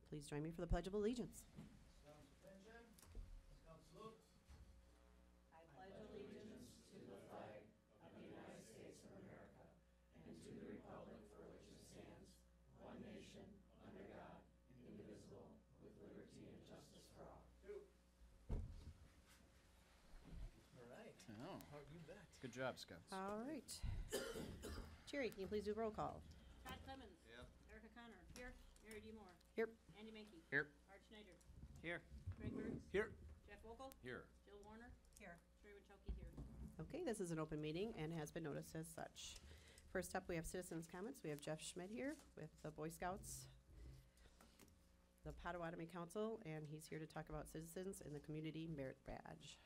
Please join me for the Pledge of Allegiance. Oh, you bet. Good job, Scouts. All right. Jerry, can you please do a roll call? Todd Clemens. Yep. Erica Connor. Here. Mary D. Moore. Here. Andy Mankey. Here. Art Schneider. Here. Greg Mertz. Here. Jeff Vogel. Here. Jill Warner. Here. Sherry Wachowski here. Okay, this is an open meeting and has been noticed as such. First up, we have citizens' comments. We have Jeff Schmidt here with the Boy Scouts, the Potawatomi Council, and he's here to talk about citizens in the Community Merit Badge.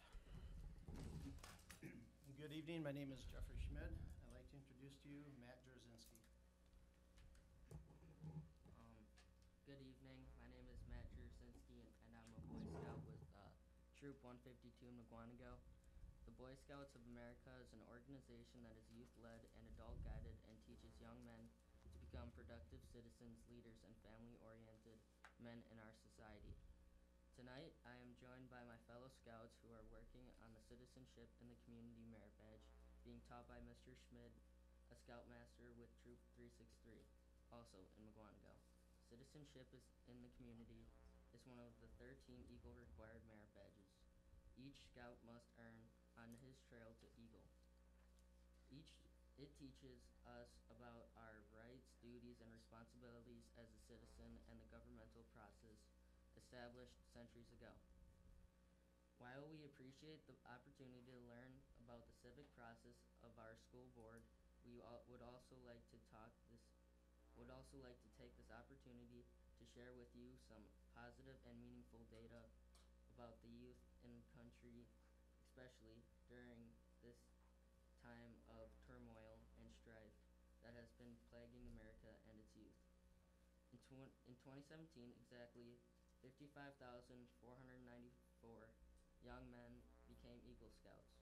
Good evening, my name is Jeffrey Schmidt. I'd like to introduce to you Matt Jerzinski. Good evening, my name is Matt Jerzinski and I'm a Boy Scout with Troop 152 in Mugwanago. The Boy Scouts of America is an organization that is youth-led and adult-guided and teaches young men to become productive citizens, leaders, and family-oriented men in our society. Tonight, I am joined by my fellow Scouts who are working on the Citizenship in the Community Merit Badge, being taught by Mr. Schmid, a Scoutmaster with Troop 363, also in Mugwanago. Citizenship in the community is one of the 13 Eagle required merit badges. Each Scout must earn on his trail to Eagle. It teaches us about our rights, duties, and responsibilities as a citizen and the governmental process established centuries ago. While we appreciate the opportunity to learn about the civic process of our school board, we would also like to take this opportunity to share with you some positive and meaningful data about the youth in the country, especially during this time of turmoil and strife that has been plaguing America and its youth. In 2017, exactly 55,494 young men became Eagle Scouts.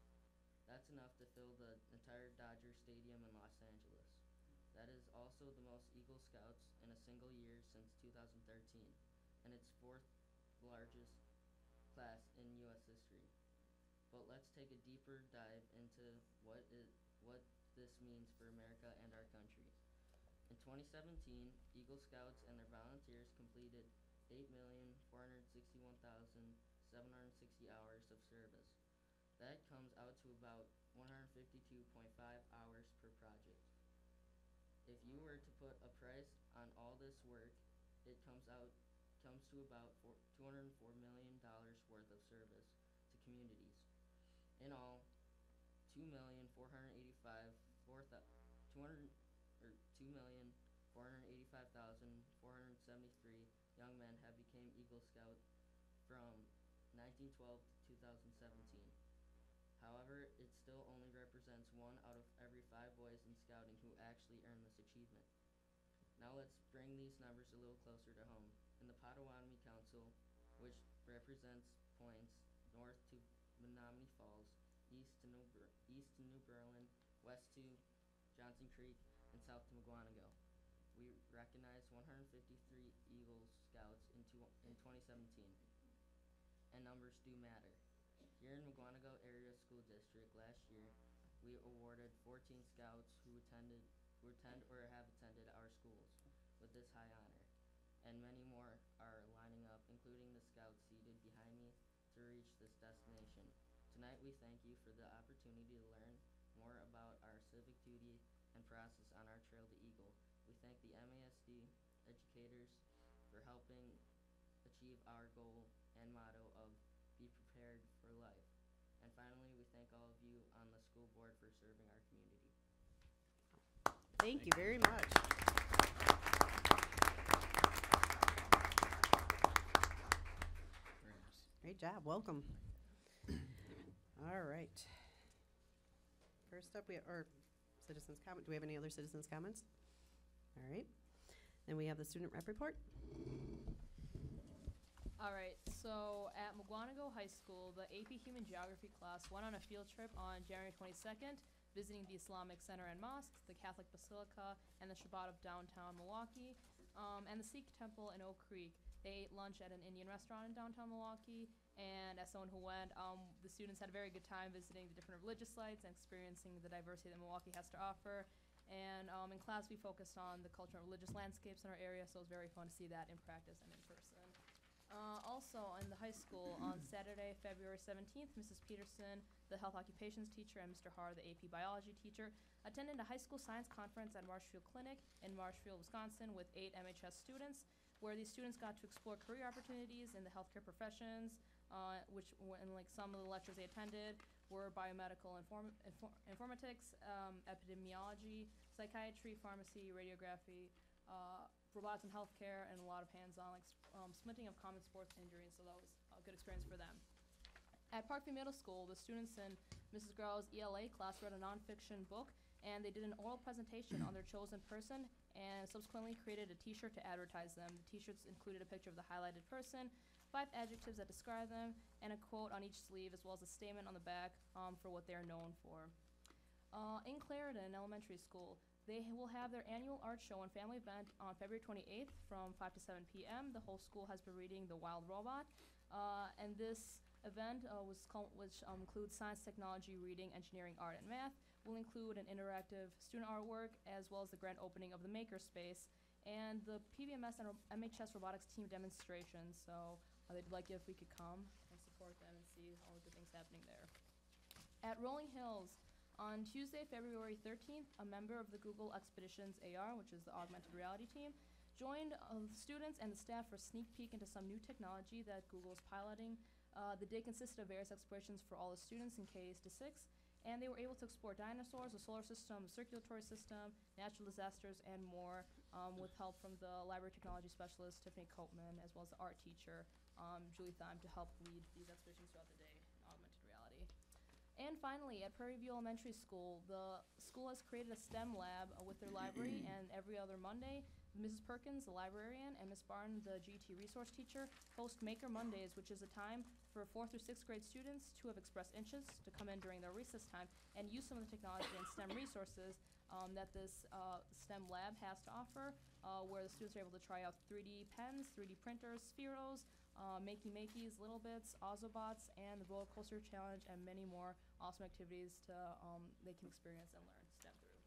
That's enough to fill the entire Dodger Stadium in Los Angeles. That is also the most Eagle Scouts in a single year since 2013, and its fourth largest class in U.S. history. But let's take a deeper dive into what this means for America and our country. In 2017, Eagle Scouts and their volunteers completed 8,461,760 hours of service. That comes out to about 152.5 hours per project. If you were to put a price on all this work, it comes to about $204 million worth of service to communities. In all, 2,485,473 young men have become Eagle Scouts from 1912 to 2017. However, it still only represents 1 out of every 5 boys in scouting who actually earn this achievement. Now let's bring these numbers a little closer to home. In the Potawatomi Council, which represents points north to Menominee Falls, east to New Berlin, west to Johnson Creek, and south to Mugwanago, we recognized 153 Eagle Scouts in 2017, and numbers do matter. Here in Mugwanago Area School District last year, we awarded 14 Scouts who attend or have attended our schools with this high honor, and many more are lining up, including the Scouts seated behind me, to reach this destination. Tonight we thank you for the opportunity to learn more about our civic duty and process on our trail to Eagle. We thank the MASD educators for helping achieve our goal and motto of be prepared for life. And finally, we thank all of you on the school board for serving our community. Thank you very much. Very nice. Great job. Welcome. All right. First up, we have our citizens' comment. Do we have any other citizens' comments? All right. Then we have the student rep report. All right, so at Mugwanago High School, the AP Human Geography class went on a field trip on January 22nd, visiting the Islamic Center and Mosque, the Catholic Basilica, and the Shabbat of downtown Milwaukee, and the Sikh Temple in Oak Creek. They ate lunch at an Indian restaurant in downtown Milwaukee, and as someone who went, the students had a very good time visiting the different religious sites and experiencing the diversity that Milwaukee has to offer. And in class, we focused on the cultural and religious landscapes in our area, so it was very fun to see that in practice and in person. Also, in the high school, on Saturday, February 17th, Mrs. Peterson, the health occupations teacher, and Mr. Har, the AP biology teacher, attended a high school science conference at Marshfield Clinic in Marshfield, Wisconsin, with 8 MHS students, where these students got to explore career opportunities in the healthcare professions, some of the lectures they attended were biomedical informatics, epidemiology, psychiatry, pharmacy, radiography, robotics and healthcare, and a lot of hands-on, splinting of common sports injuries, so that was a good experience for them. At Parkview Middle School, the students in Mrs. Grau's ELA class read a nonfiction book, and they did an oral presentation on their chosen person, and subsequently created a t-shirt to advertise them. The t-shirts included a picture of the highlighted person, 5 adjectives that describe them, and a quote on each sleeve, as well as a statement on the back for what they are known for. In Clarendon Elementary School, they will have their annual art show and family event on February 28th from 5 to 7 p.m. The whole school has been reading The Wild Robot, and this event, which includes science, technology, reading, engineering, art, and math, will include an interactive student artwork, as well as the grand opening of the Makerspace, and the PBMS and MHS robotics team demonstration. So they'd like it if we could come and support them and see all the good things happening there. At Rolling Hills, on Tuesday, February 13th, a member of the Google Expeditions AR, which is the augmented reality team, joined students and the staff for a sneak peek into some new technology that Google is piloting. The day consisted of various explorations for all the students in Ks to 6, and they were able to explore dinosaurs, the solar system, the circulatory system, natural disasters, and more, with help from the library technology specialist, Tiffany Copeman, as well as the art teacher, Julie Thyme, to help lead these expeditions throughout the day in augmented reality. And finally, at Prairie View Elementary School, the school has created a STEM lab with their library, and every other Monday, Mrs. Perkins, the librarian, and Ms. Barn, the GT resource teacher, host Maker Mondays, which is a time for 4th through 6th grade students who have expressed interest to come in during their recess time and use some of the technology and STEM resources that this STEM lab has to offer, where the students are able to try out 3D pens, 3D printers, Spheros, Makey-Makeys, Little Bits, Ozobots, and the Roller Coaster Challenge, and many more awesome activities to they can experience and learn STEM through.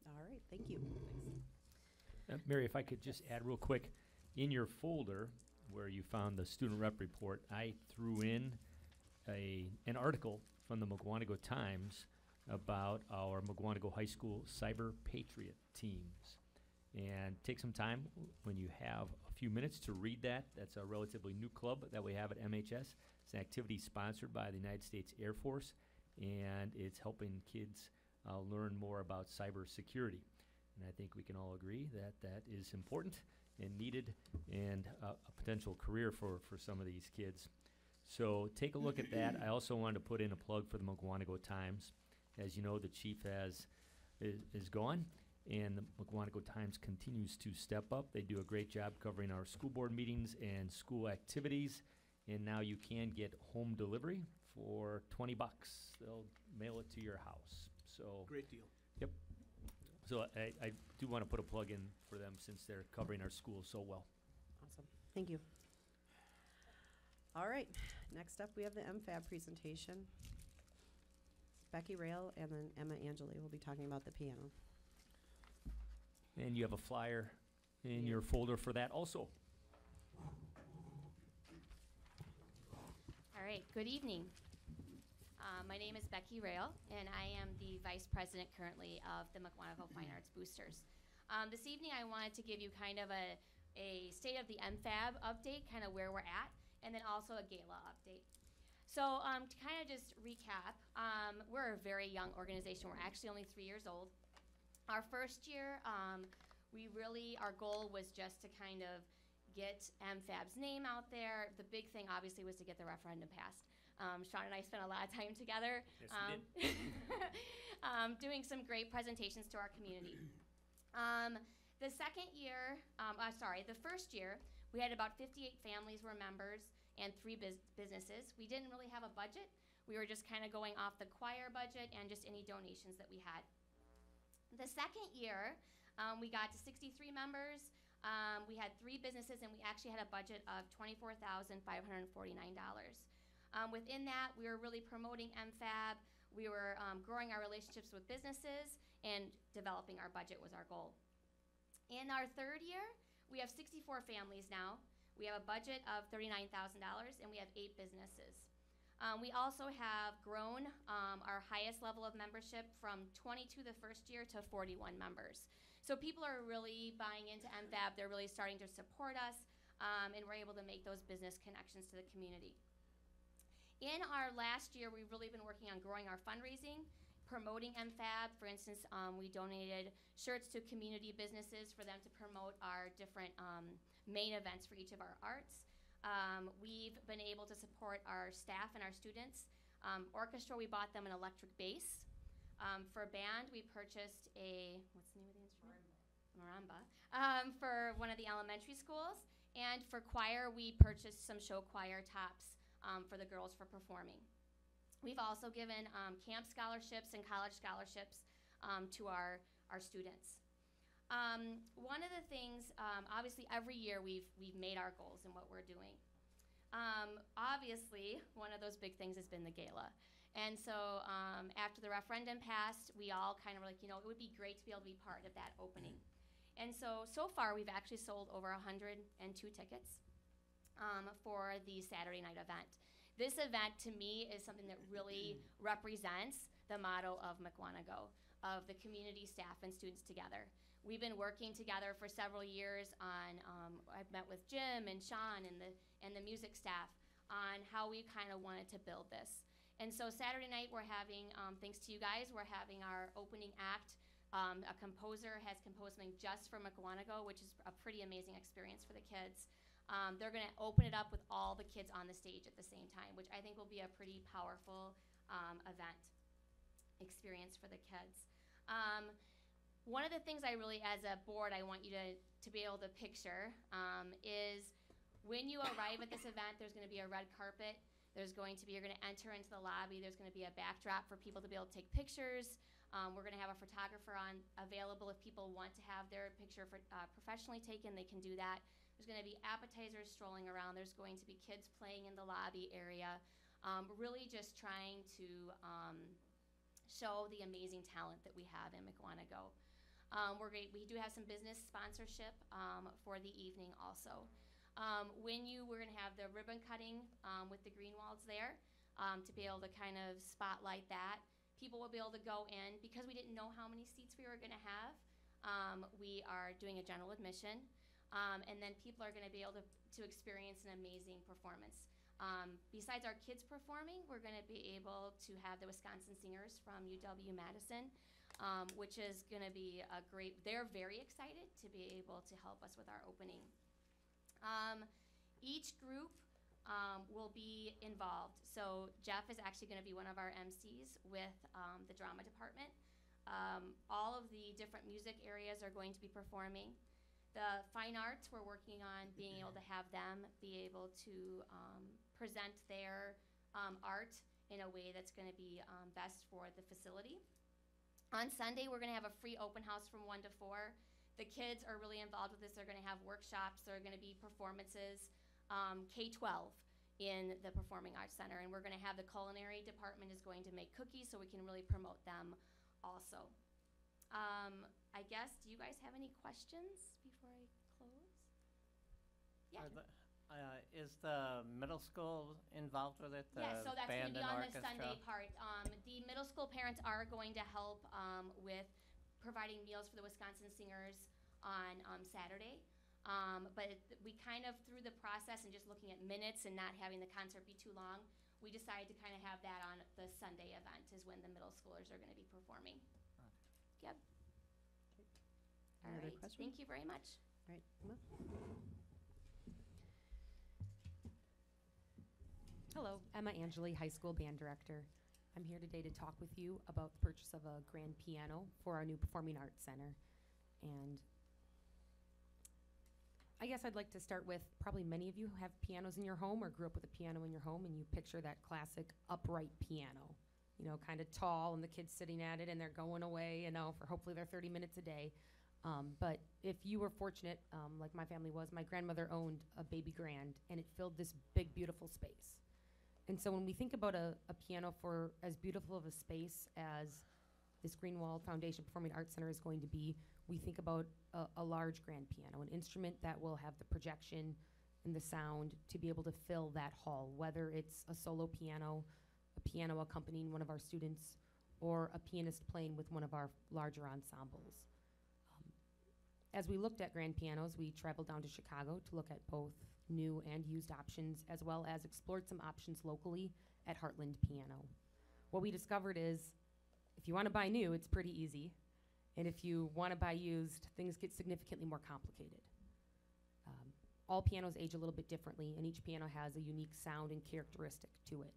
All right, thank you. Thanks. Mary, if I could just add real quick, in your folder where you found the student rep report, I threw in an article from the Mukwonago Times about our Mukwonago High School Cyber Patriot teams. And take some time when you have a few minutes to read that. That's a relatively new club that we have at MHS. It's an activity sponsored by the United States Air Force, and it's helping kids learn more about cybersecurity. And I think we can all agree that that is important and needed, and a potential career for some of these kids. So take a look at that. I also wanted to put in a plug for the Mukwonago Times. As you know, the chief is gone, and the Mukwonago Times continues to step up. They do a great job covering our school board meetings and school activities, and now you can get home delivery for $20. They'll mail it to your house. So Great deal. Yep. So I do want to put a plug in for them since they're covering our school so well. Awesome, thank you. All right, next up we have the MFAB presentation. Becky Rail and then Emma Angeli will be talking about the piano. And you have a flyer in your folder for that also. All right, good evening. My name is Becky Rail, and I am the Vice President currently of the Mukwonago Fine Arts Boosters. This evening I wanted to give you kind of a state of the MFAB update, kind of where we're at, and then also a gala update. So to kind of just recap, we're a very young organization. We're actually only 3 years old. Our first year, our goal was just to kind of get MFAB's name out there. The big thing, obviously, was to get the referendum passed. Sean and I spent a lot of time together doing some great presentations to our community. The first year, we had about 58 families were members and 3 businesses. We didn't really have a budget. We were just kind of going off the choir budget and just any donations that we had. The second year, we got to 63 members, We had 3 businesses, and we actually had a budget of $24,549. Within that, we were really promoting MFAB. We were growing our relationships with businesses, and developing our budget was our goal. In our 3rd year, we have 64 families now. We have a budget of $39,000, and we have 8 businesses. We also have grown our highest level of membership from 22 the first year to 41 members. So people are really buying into MFAB. They're really starting to support us, and we're able to make those business connections to the community. In our last year, we've really been working on growing our fundraising, promoting MFAB. For instance, we donated shirts to community businesses for them to promote our different main events for each of our arts. We've been able to support our staff and our students. Orchestra, we bought them an electric bass. For band, we purchased a, what's the name of the instrument? Marimba. For one of the elementary schools. And for choir, we purchased some show choir tops for the girls for performing. We've also given camp scholarships and college scholarships to our students. One of the things, obviously every year we've made our goals in what we're doing. Obviously, one of those big things has been the gala. And so after the referendum passed, we all kind of were like, you know, it would be great to be able to be part of that opening. And so far we've actually sold over 102 tickets for the Saturday night event. This event, to me, is something that really represents the motto of Mukwonago, of the community, staff, and students together. We've been working together for several years on, I've met with Jim and Sean and the music staff on how we kind of wanted to build this. And so Saturday night we're having, thanks to you guys, we're having our opening act. A composer has composed something just for Mukwonago, which is a pretty amazing experience for the kids. They're gonna open it up with all the kids on the stage at the same time, which I think will be a pretty powerful event experience for the kids. One of the things I really, as a board, I want you to be able to picture is when you arrive at this event, there's gonna be a red carpet. There's going to be, you're gonna enter into the lobby, there's gonna be a backdrop for people to be able to take pictures. We're gonna have a photographer available if people want to have their picture professionally taken, they can do that. There's gonna be appetizers strolling around. There's going to be kids playing in the lobby area. Really just trying to show the amazing talent that we have in Mukwonago. We do have some business sponsorship for the evening also. We're gonna have the ribbon cutting with the Greenwalds there to be able to kind of spotlight that. People will be able to go in, because we didn't know how many seats we were gonna have, we are doing a general admission, and then people are gonna be able to experience an amazing performance. Besides our kids performing, we're gonna be able to have the Wisconsin Singers from UW-Madison, which is gonna be a great, they're very excited to be able to help us with our opening. Each group will be involved. So Jeff is actually gonna be one of our MCs with the drama department. All of the different music areas are going to be performing. The fine arts, we're working on being able to have them be able to present their art in a way that's gonna be best for the facility. On Sunday, we're gonna have a free open house from 1 to 4. The kids are really involved with this. They're gonna have workshops, there are gonna be performances, K-12 in the Performing Arts Center, and we're gonna have the culinary department is going to make cookies so we can really promote them also. I guess, do you guys have any questions before I close? Yeah. Is the middle school involved with it? Yeah, so that's gonna band be and on orchestra? the Sunday part. The middle school parents are going to help with providing meals for the Wisconsin Singers on Saturday. But we kind of, through the process and just looking at minutes and not having the concert be too long, we decided to kind of have that on the Sunday event is when the middle schoolers are gonna be performing. Yep. All Any other right, questions? thank you very much. All right, Emma? Hello, Emma Angeli, High School Band Director. I'm here today to talk with you about the purchase of a grand piano for our new Performing Arts Center. And I guess I'd like to start with, probably many of you have pianos in your home or grew up with a piano in your home, and you picture that classic upright piano, you know, kind of tall, and the kids sitting at it and they're going away, you know, for hopefully their 30 minutes a day. But if you were fortunate, like my family was, my grandmother owned a baby grand, and it filled this big, beautiful space. And so when we think about a piano for as beautiful of a space as this Greenwald Foundation Performing Arts Center is going to be, we think about a large grand piano, an instrument that will have the projection and the sound to be able to fill that hall, whether it's a solo piano, a piano accompanying one of our students, or a pianist playing with one of our larger ensembles. As we looked at grand pianos, we traveled down to Chicago to look at both new and used options, as well as explored some options locally at Heartland Piano. What we discovered is, if you want to buy new, it's pretty easy. And if you want to buy used, things get significantly more complicated. All pianos age a little bit differently, and each piano has a unique sound and characteristic to it.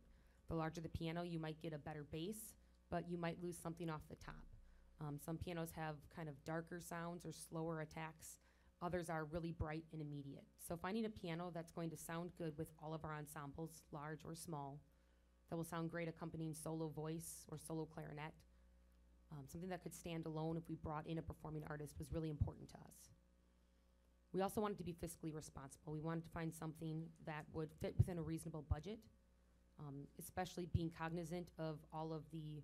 The larger the piano, you might get a better bass, but you might lose something off the top. Some pianos have kind of darker sounds or slower attacks. Others are really bright and immediate. So finding a piano that's going to sound good with all of our ensembles, large or small, that will sound great accompanying solo voice or solo clarinet, something that could stand alone if we brought in a performing artist, was really important to us. We also wanted to be fiscally responsible. We wanted to find something that would fit within a reasonable budget, especially being cognizant of all of the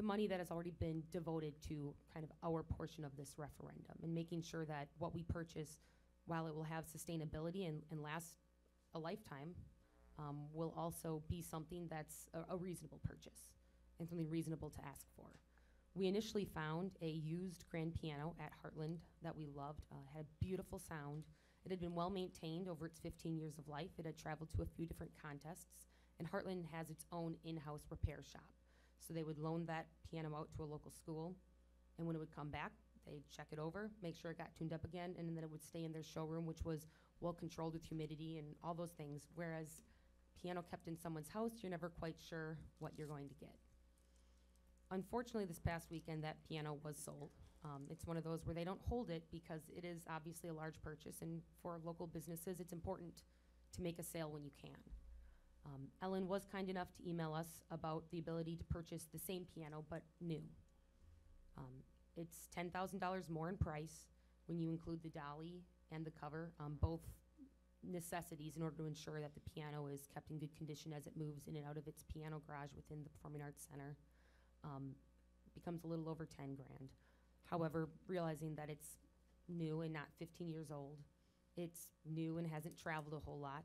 money that has already been devoted to kind of our portion of this referendum, and making sure that what we purchase, while it will have sustainability and last a lifetime, will also be something that's a reasonable purchase and something reasonable to ask for. We initially found a used grand piano at Heartland that we loved. Had a beautiful sound. It had been well maintained over its 15 years of life. It had traveled to a few different contests, and Heartland has its own in-house repair shop. So they would loan that piano out to a local school, and when it would come back, they'd check it over, make sure it got tuned up again, and then it would stay in their showroom, which was well controlled with humidity and all those things. Whereas piano kept in someone's house, you're never quite sure what you're going to get. Unfortunately, this past weekend, that piano was sold. It's one of those where they don't hold it because it is obviously a large purchase, and for local businesses, it's important to make a sale when you can. Ellen was kind enough to email us about the ability to purchase the same piano, but new. It's $10,000 more in price when you include the dolly and the cover, both necessities in order to ensure that the piano is kept in good condition as it moves in and out of its piano garage within the Performing Arts Center. Becomes a little over 10 grand. However, realizing that it's new and not 15 years old, it's new and hasn't traveled a whole lot,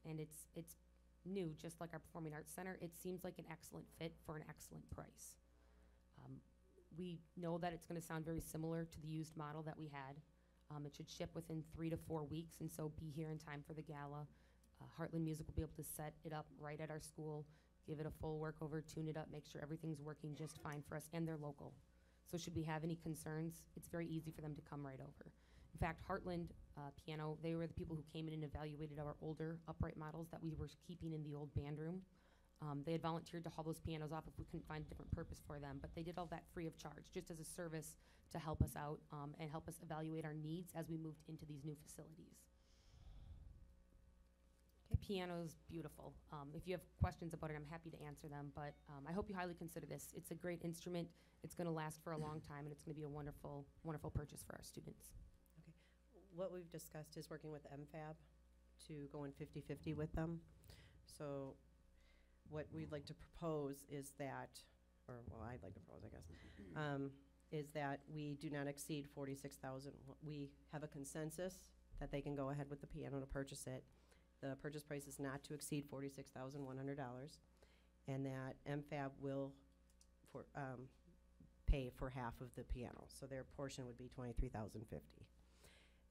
and it's new, just like our Performing Arts Center. It seems like an excellent fit for an excellent price. We know that it's going to sound very similar to the used model that we had. It should ship within 3 to 4 weeks, and so be here in time for the gala. Heartland Music will be able to set it up right at our school, give it a full workover, tune it up, make sure everything's working just fine for us, and they're local. So should we have any concerns, it's very easy for them to come right over. In fact, Heartland Piano, they were the people who came in and evaluated our older upright models that we were keeping in the old band room. They had volunteered to haul those pianos off if we couldn't find a different purpose for them, but they did all that free of charge, just as a service to help us out and help us evaluate our needs as we moved into these new facilities. Piano's beautiful. If you have questions about it, I'm happy to answer them, but I hope you highly consider this. It's a great instrument. It's going to last for a long time, and it's going to be a wonderful, wonderful purchase for our students. Okay. What we've discussed is working with MFAB to go in 50-50 with them. So what we'd like to propose is that, or well, I'd like to propose, I guess, is that we do not exceed $46,000. We have a consensus that they can go ahead with the piano to purchase it. The purchase price is not to exceed $46,100, and that MFAB will pay for half of the piano. So their portion would be $23,050.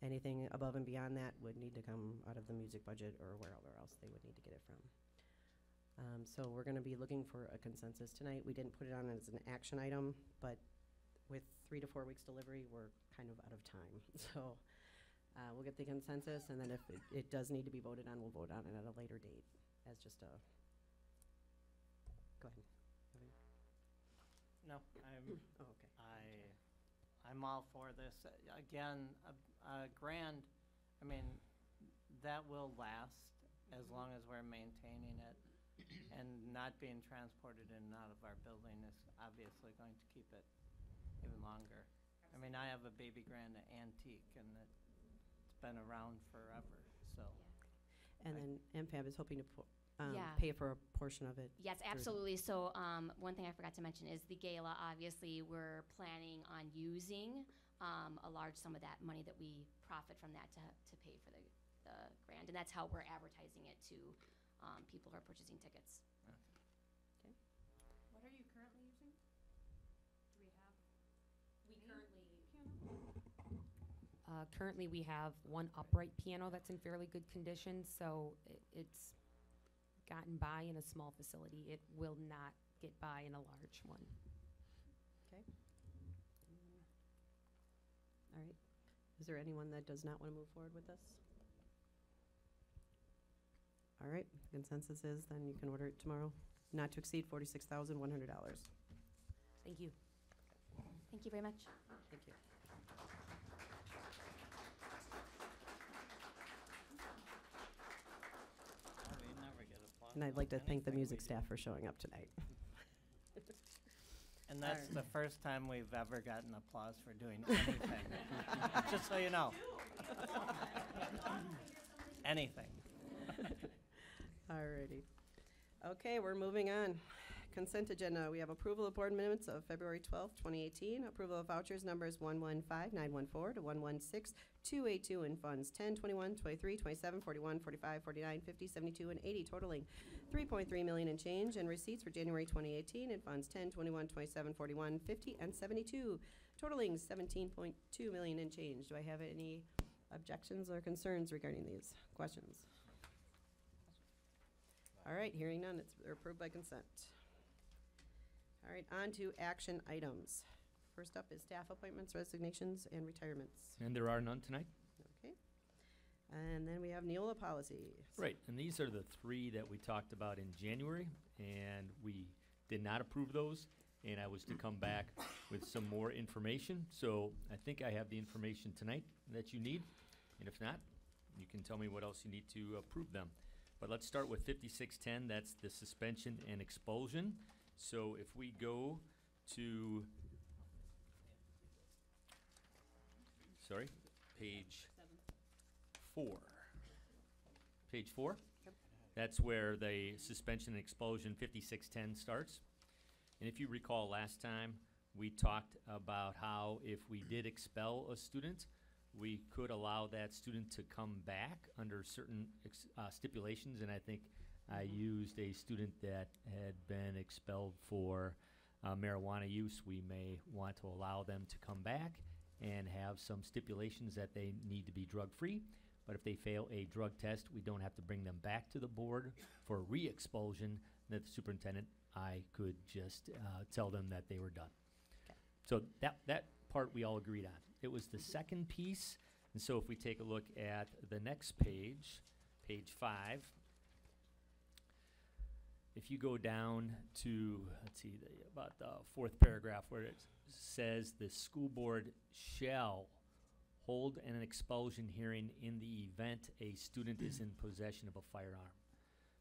Anything above and beyond that would need to come out of the music budget or wherever else they would need to get it from. So we're going to be looking for a consensus tonight. We didn't put it on as an action item, but with 3 to 4 weeks delivery, we're kind of out of time. So we'll get the consensus, and then if it does need to be voted on, we'll vote on it at a later date as just a, go ahead. No, Oh, okay. I'm all for this. Again, a grand, I mean, that will last as long as we're maintaining it, and not being transported in and out of our building is obviously going to keep it even longer. I mean, I have a baby grand antique, and it's been around forever, so. And then MPAB is hoping to Yeah. pay for a portion of it. Yes, absolutely. So, one thing I forgot to mention is the gala. Obviously, we're planning on using a large sum of that money that we profit from that to pay for the grant, and that's how we're advertising it to people who are purchasing tickets. What are you currently using? Do we have? We Currently, we have one upright piano that's in fairly good condition, so it's gotten by in a small facility. It will not get by in a large one. Okay. All right. Is there anyone that does not want to move forward with this? All right, consensus is then you can order it tomorrow, not to exceed $46,100. Thank you. Thank you very much. Thank you. We never get applause And I'd on like to thank the anything music we do. staff for showing up tonight. And that's the first time we've ever gotten applause for doing anything. Just so you know. Anything. Alrighty. Okay, we're moving on. Consent agenda, we have approval of board minutes of February 12th, 2018, approval of vouchers numbers 115914 to 116282 in funds 10, 21, 23, 27, 41, 45, 49, 50, 72, and 80 totaling 3.3 million in change, and receipts for January 2018 in funds 10, 21, 27, 41, 50, and 72 totaling 17.2 million in change. Do I have any objections or concerns regarding these? Questions? All right, hearing none, it's approved by consent. All right, on to action items. First up is staff appointments, resignations, and retirements. And there are none tonight? Okay. And then we have Neola policies. Right, and these are the three that we talked about in January, and we did not approve those, and I was to come back with some more information. So I think I have the information tonight that you need, and if not, you can tell me what else you need to approve them. But let's start with 5610, that's the suspension and expulsion. So if we go to, sorry, page 4. Page 4? Yep. That's where the suspension and expulsion 5610 starts. And if you recall last time, we talked about how if we did expel a student, we could allow that student to come back under certain stipulations, and I think I used a student that had been expelled for marijuana use. We may want to allow them to come back and have some stipulations that they need to be drug-free, but if they fail a drug test, we don't have to bring them back to the board for re-expulsion. That the superintendent, I could just tell them that they were done. Okay. So that part we all agreed on. It was the second piece, and so if we take a look at the next page, page 5, if you go down to, let's see, about the 4th paragraph where it says the school board shall hold an expulsion hearing in the event a student is in possession of a firearm.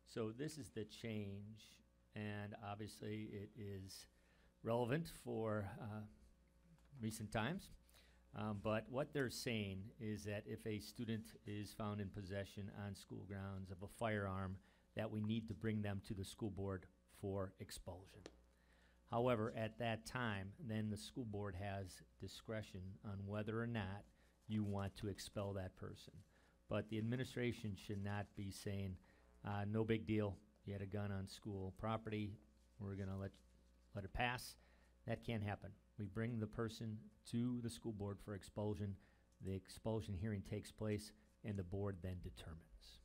So this is the change, and obviously it is relevant for recent times. But what they're saying is that if a student is found in possession on school grounds of a firearm, that we need to bring them to the school board for expulsion. However, at that time, then the school board has discretion on whether or not you want to expel that person. But the administration should not be saying, no big deal, you had a gun on school property, we're gonna let it pass. That can't happen. We bring the person to the school board for expulsion, the expulsion hearing takes place, and the board then determines.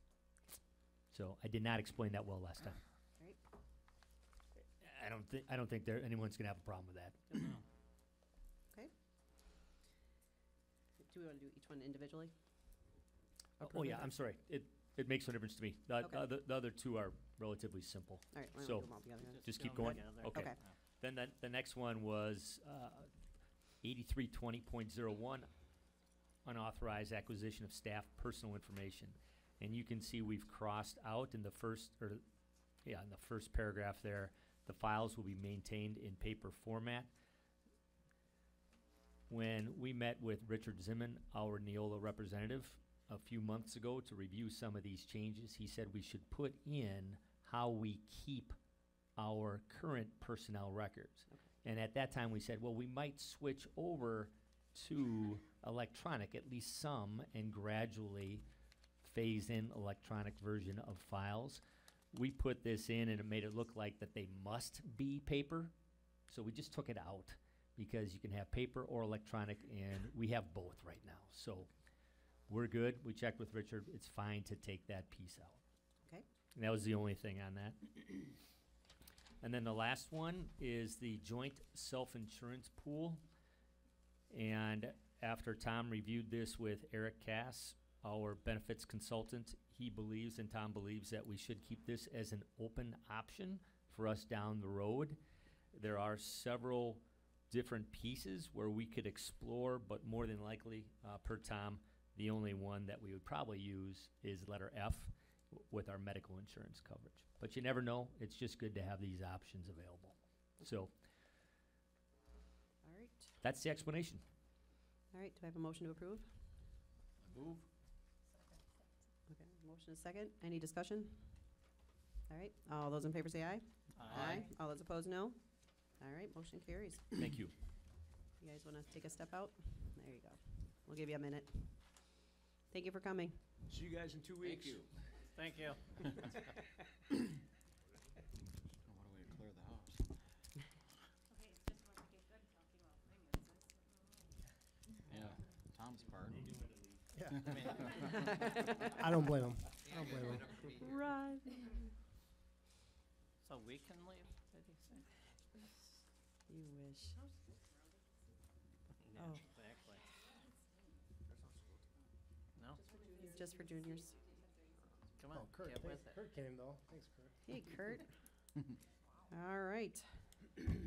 So I did not explain that well last time. Right. I don't think anyone's gonna have a problem with that. Okay. Do we want to do each one individually? Oh Approve yeah, it? I'm sorry. It makes no difference to me. Okay. The other two are relatively simple. All right, why don't So, we do them all together then? Just keep Go going? together. Okay. Okay. Then the next one was 8320.01, unauthorized acquisition of staff personal information. And you can see we've crossed out in the first paragraph there, the files will be maintained in paper format. when we met with Richard Zimmern, our Neola representative, a few months ago to review some of these changes, he said we should put in how we keep our current personnel records. And at that time, we said, well, we might switch over to electronic, at least some, and gradually phase in electronic version of files. We put this in and it made it look like that they must be paper. So we just took it out because you can have paper or electronic, and we have both right now. So we're good. We checked with Richard. It's fine to take that piece out. Okay. And that was the only thing on that. And then the last one is the joint self-insurance pool. And after Tom reviewed this with Eric Cass, our benefits consultant, he believes, and Tom believes, that we should keep this as an open option for us down the road. There are several different pieces where we could explore, but more than likely, per Tom, the only one that we would probably use is letter F with our medical insurance coverage. But you never know. It's just good to have these options available. So All right. that's the explanation. All right, do I have a motion to approve? Move. Okay, motion is second. Any discussion? All right, all those in favor say aye. All those opposed, no. All right, motion carries. Thank you. You guys want to take a step out? There you go. We'll give you a minute. Thank you for coming. See you guys in 2 weeks. Thank you. Thank you. What a way to clear the house. Okay, it's just when we get good talking about finances. Yeah, Tom's part. I don't blame him. I don't blame him. Right. So we can leave, did he say? You wish. Yeah, Oh. exactly. No? Just for juniors. Come on, Oh, Kurt, get with thanks. it. Kurt came though. Thanks, Kurt. Hey, Kurt. All right.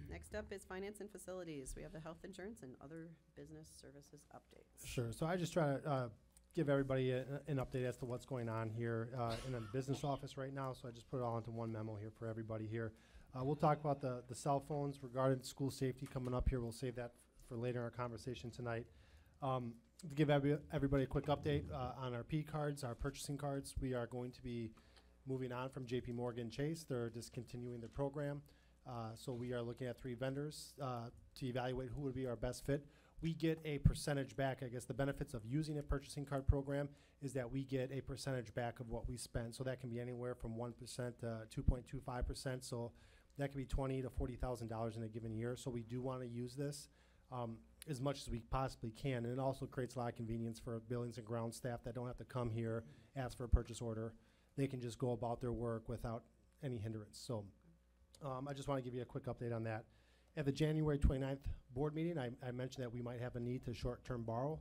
Next up is finance and facilities. We have the health insurance and other business services updates. Sure. So I just try to give everybody an update as to what's going on here in the business office right now. So I just put it all into one memo here for everybody here. We'll talk about the cell phones regarding school safety coming up here. We'll save that for later in our conversation tonight. To give everybody a quick update on our P cards, our purchasing cards, we are going to be moving on from JP Morgan Chase. They're discontinuing the program. So we are looking at 3 vendors to evaluate who would be our best fit. We get a percentage back. I guess the benefits of using a purchasing card program is that we get a percentage back of what we spend. So that can be anywhere from 1% to 2.25%. So that could be $20,000 to $40,000 in a given year. So we do want to use this as much as we possibly can. And it also creates a lot of convenience for buildings and ground staff that don't have to come here, ask for a purchase order. They can just go about their work without any hindrance. So I just want to give you a quick update on that. At the January 29th board meeting, I mentioned that we might have a need to short-term borrow.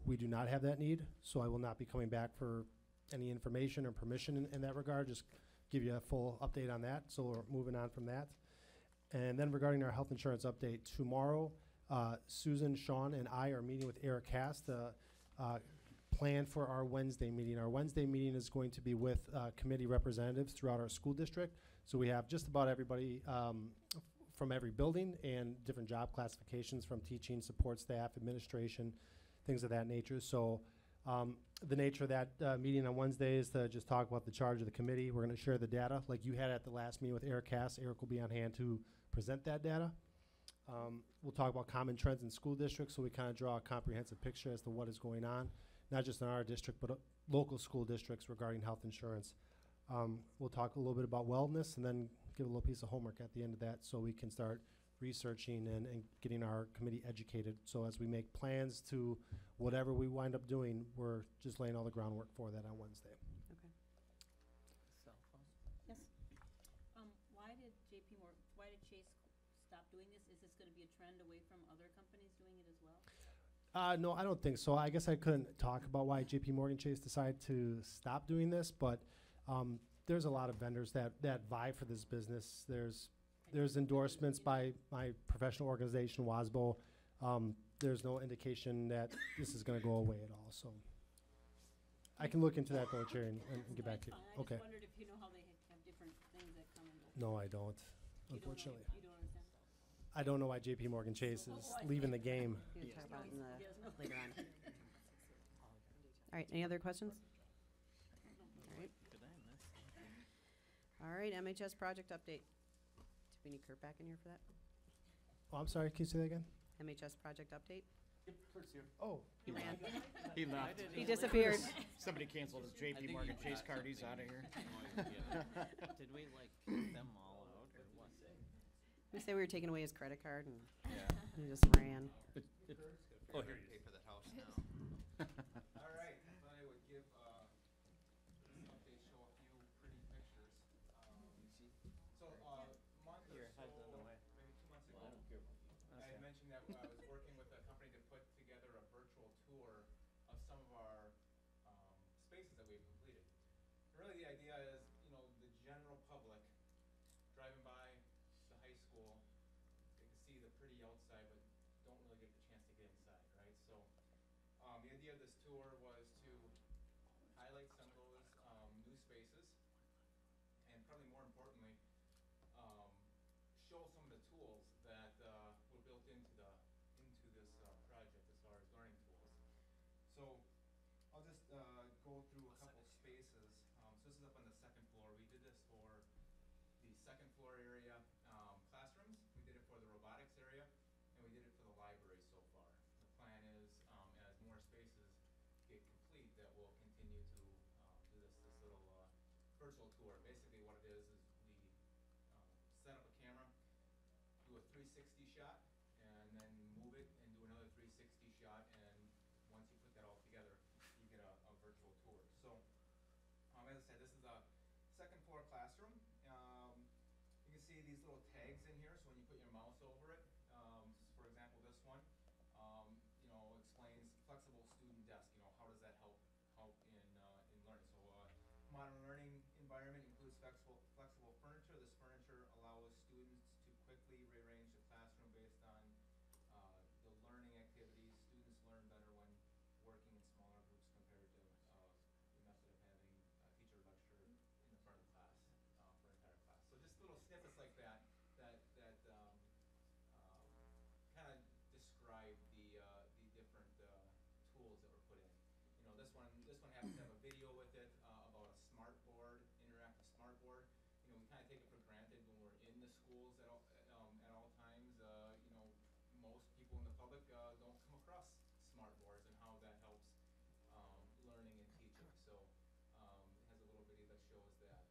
We do not have that need, so I will not be coming back for any information or permission in that regard. Just give you a full update on that. So we're moving on from that. And then regarding our health insurance update, tomorrow, Susan, Sean, and I are meeting with Eric Cass to plan for our Wednesday meeting. Our Wednesday meeting is going to be with committee representatives throughout our school district. So we have just about everybody from every building and different job classifications, from teaching, support staff, administration, things of that nature. So the nature of that meeting on Wednesday is to just talk about the charge of the committee. We're going to share the data like you had at the last meeting with Eric Cass. Eric will be on hand to present that data. We'll talk about common trends in school districts, so we kind of draw a comprehensive picture as to what is going on, not just in our district, but local school districts regarding health insurance. We'll talk a little bit about wellness and then give a little piece of homework at the end of that so we can start researching and getting our committee educated. So as we make plans to whatever we wind up doing, we're just laying all the groundwork for that on Wednesday. Okay. Cell phone. Yes. Why did Chase stop doing this? Is this gonna be a trend away from other companies doing it as well? No, I don't think so. I guess I couldn't talk about why JP Morgan Chase decided to stop doing this, but there's a lot of vendors that vie for this business. There's endorsements by my professional organization, WASBO. There's no indication that this is going to go away at all. So I can look into that, though, Chair, and get back to you. I Okay. just wondered if you know how they have different things that come and go. No, I don't, You don't know- unfortunately. You don't understand? I don't know why JP Morgan Chase is leaving the game. You can talk about it in He has no- later on. All right, any other questions? All right. Good day, miss. All right, MHS project update. Do we need Kurt back in here for that? Oh, I'm sorry, can you say that again? MHS project update? Oh, He ran. He left. He disappeared. Somebody canceled his JP Morgan Chase card, he's out of here. Did we like kick them all out or what? We say we were taking away his credit card and Yeah. he just ran. Oh, here. Pay for that house now. All right, I thought I would give, this update, show a few pretty pictures. So, month or Here, so, have them away. maybe 2 months ago, Okay. I had mentioned that I was working with a company to put together a virtual tour of some of our, spaces that we've completed. And really, the idea is, the general public driving by the high school, they can see the pretty outside, but don't really get the chance to get inside, right? So, the idea of this tour was to highlight some of those new spaces, and probably more importantly, show some of the tools that were built into this project as far as learning tools. So I'll just go through a couple spaces. So this is up on the second floor. We did this for the second floor area classrooms. We did it for the robotics area, and we did it for the library so far. The plan is, as more spaces get complete, that we'll continue to do this little virtual tour. Basically what it is we set up a camera, do a 360 shot, and then move it and do another 360 shot, and once you put that all together, you get a virtual tour. So, as I said, this is a second floor classroom. You can see these little tags in here, so when you put your mouse over it, for example, this one, explains flexible student desk. How does that help in learning? So, modern learning environment includes flexible furniture. This furniture allows students to quickly rearrange the classroom based on the learning activities. Students learn better when working in smaller groups compared to the method of having a teacher lecture in the front of the class for an entire class. So just little snippets like that kind of describe the different tools that were put in. This one happens to have a video with it about a smart board, interactive smart board. We kind of take it for granted when we're in the schools at all times. Most people in the public don't come across smart boards and how that helps learning and teaching. So it has a little video that shows that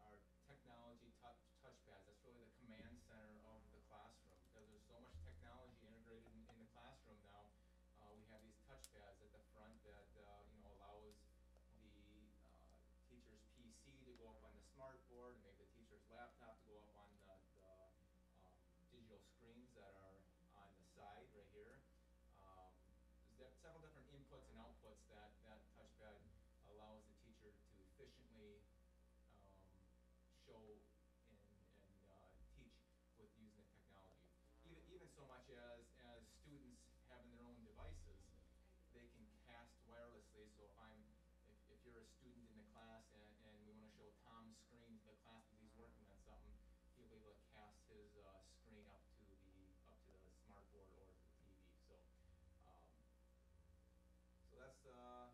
our technology touchpads, that's really the command center of the classroom, because there's so much technology integrated in the classroom now. We have these touchpads at the front that allows the teacher's PC to go up on the smart board, and maybe the teacher's laptop to go up on the digital screens that are on the side right here. There's several different inputs and outputs that touchpad allows the teacher to efficiently show and teach with using the technology. Even so much as students having their own devices, they can cast wirelessly. So if you're a student in the class and we want to show Tom's screen to the class that he's working on something, he'll be able to cast his screen up to the smart board or to the TV. So that's we'll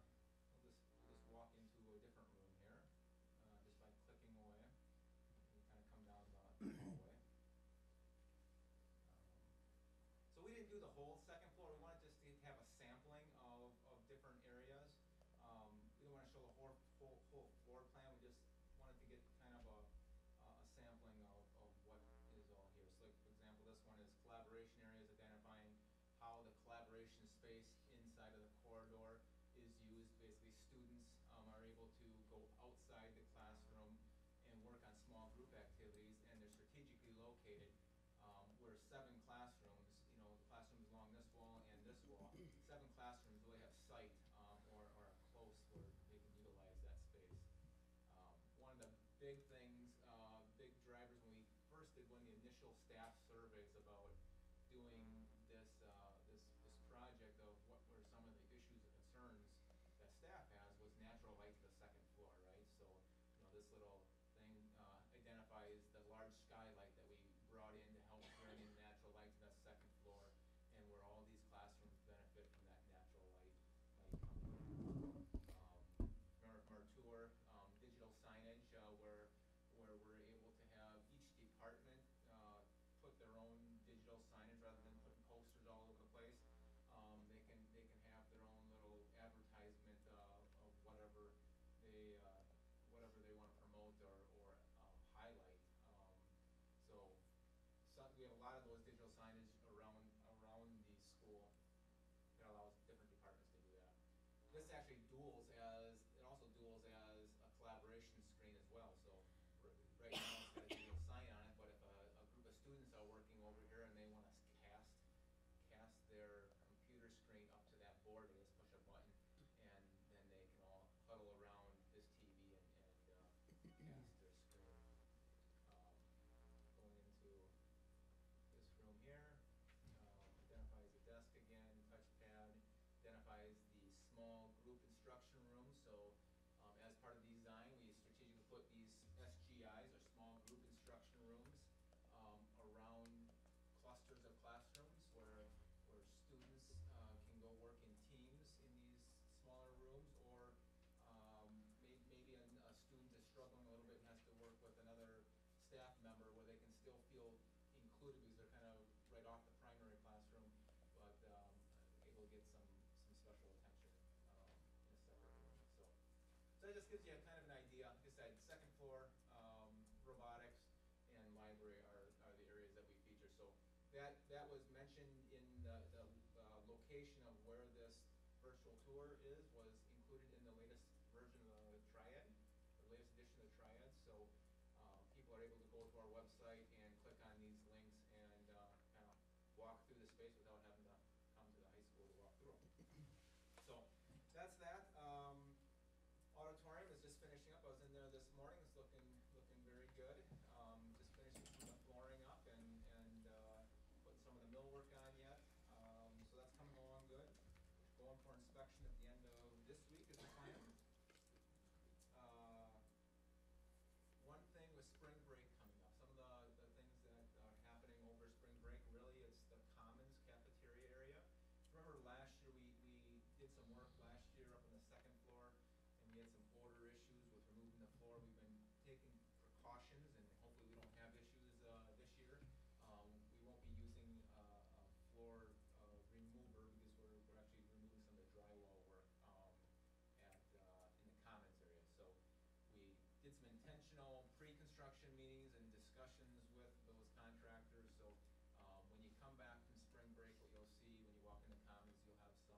just walk into a different room here just by clicking away. We kind of come down the hallway. So we didn't do the whole second floor. We wanted just to have a sampling of different areas. We didn't want to show the whole floor plan. We just wanted to get kind of a sampling of what is all here. So like, for example, this one is collaboration areas, identifying how the collaboration space inside of the corridor is used. Basically, students are able to go outside the classroom and work on small group activities, and they're strategically located. We're 7 classrooms, the classrooms along this wall and this wall. 7 classrooms really have sight or are close where they can utilize that space. One of the big things, big drivers when we first did one of the initial staff surveys about doing this project of what were some of the issues or concerns that staff has was natural light to the second floor, right? So, this little thing identifies the large skylight that we brought in to help duels as, it also duels as a collaboration screen as well. So right now it's got a digital sign on it, but if a group of students are working over here and they want to cast their computer screen up to that board, they just push a button, and then they can all huddle around this TV and cast their screen. Going into this room here, identifies the desk again, touchpad, identifies the small group instruction room. So as part of the design, we strategically put these SGIs, or small group instruction rooms, around clusters of classrooms where students can go work in teams in these smaller rooms, or maybe a student is struggling a little bit and has to work with another staff member where they can still feel included because they're kind of right off the primary classroom, but able to get some special attention in a separate room. So that just gives you kind of an idea. Like I said, second floor, robotics and library are the areas that we feature. So that was mentioned in the location of where this virtual tour was included in the latest version of the Triad, the latest edition of the Triad. So people are able to go to our website and click on these links and kind of walk through the space without having to come to the high school to walk through them. So that's that. Auditorium is just finishing up. I was in there this morning. It's looking very good. Just finishing the flooring up and putting some of the millwork on yet. So that's coming along good. Going for inspection at the end of this week is the plan. One thing with spring break coming up, some of the things that are happening over spring break, really it's the Commons cafeteria area. Remember last year we did some work last year up on the second floor, and we had some odor issues with removing the floor. We've been taking precautions, and hopefully we don't have issues this year. We won't be using a floor remover because we're actually removing some of the drywall work in the Commons area. So we did some intentional pre-construction meetings and discussions with those contractors. So when you come back from spring break, what you'll see when you walk in the Commons, you'll have some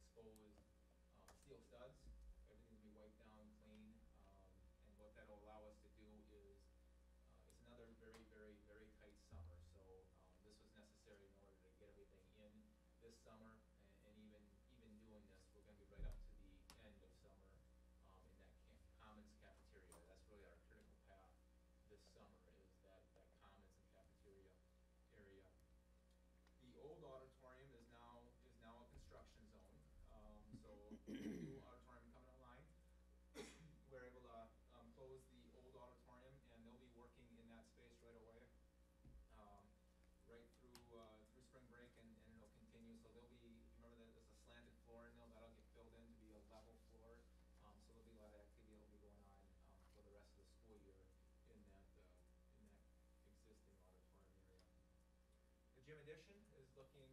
exposed steel studs. Everything will be wiped down, clean, and what that'll allow us to do is it's another very, very, very tight summer. So this was necessary in order to get everything in this summer, and even doing this, we're going to be right up to the end of summer in that Commons cafeteria. That's really our critical path this summer, is that Commons and cafeteria area. The old auditorium is now a construction zone. So new auditorium coming online. We're able to close the old auditorium, and they'll be working in that space right away, right through spring break, and it'll continue. So there'll be, remember that there's a slanted floor in there, that'll get filled in to be a level floor. So there'll be a lot of activity that'll be going on for the rest of the school year in that existing auditorium area. The gym addition is looking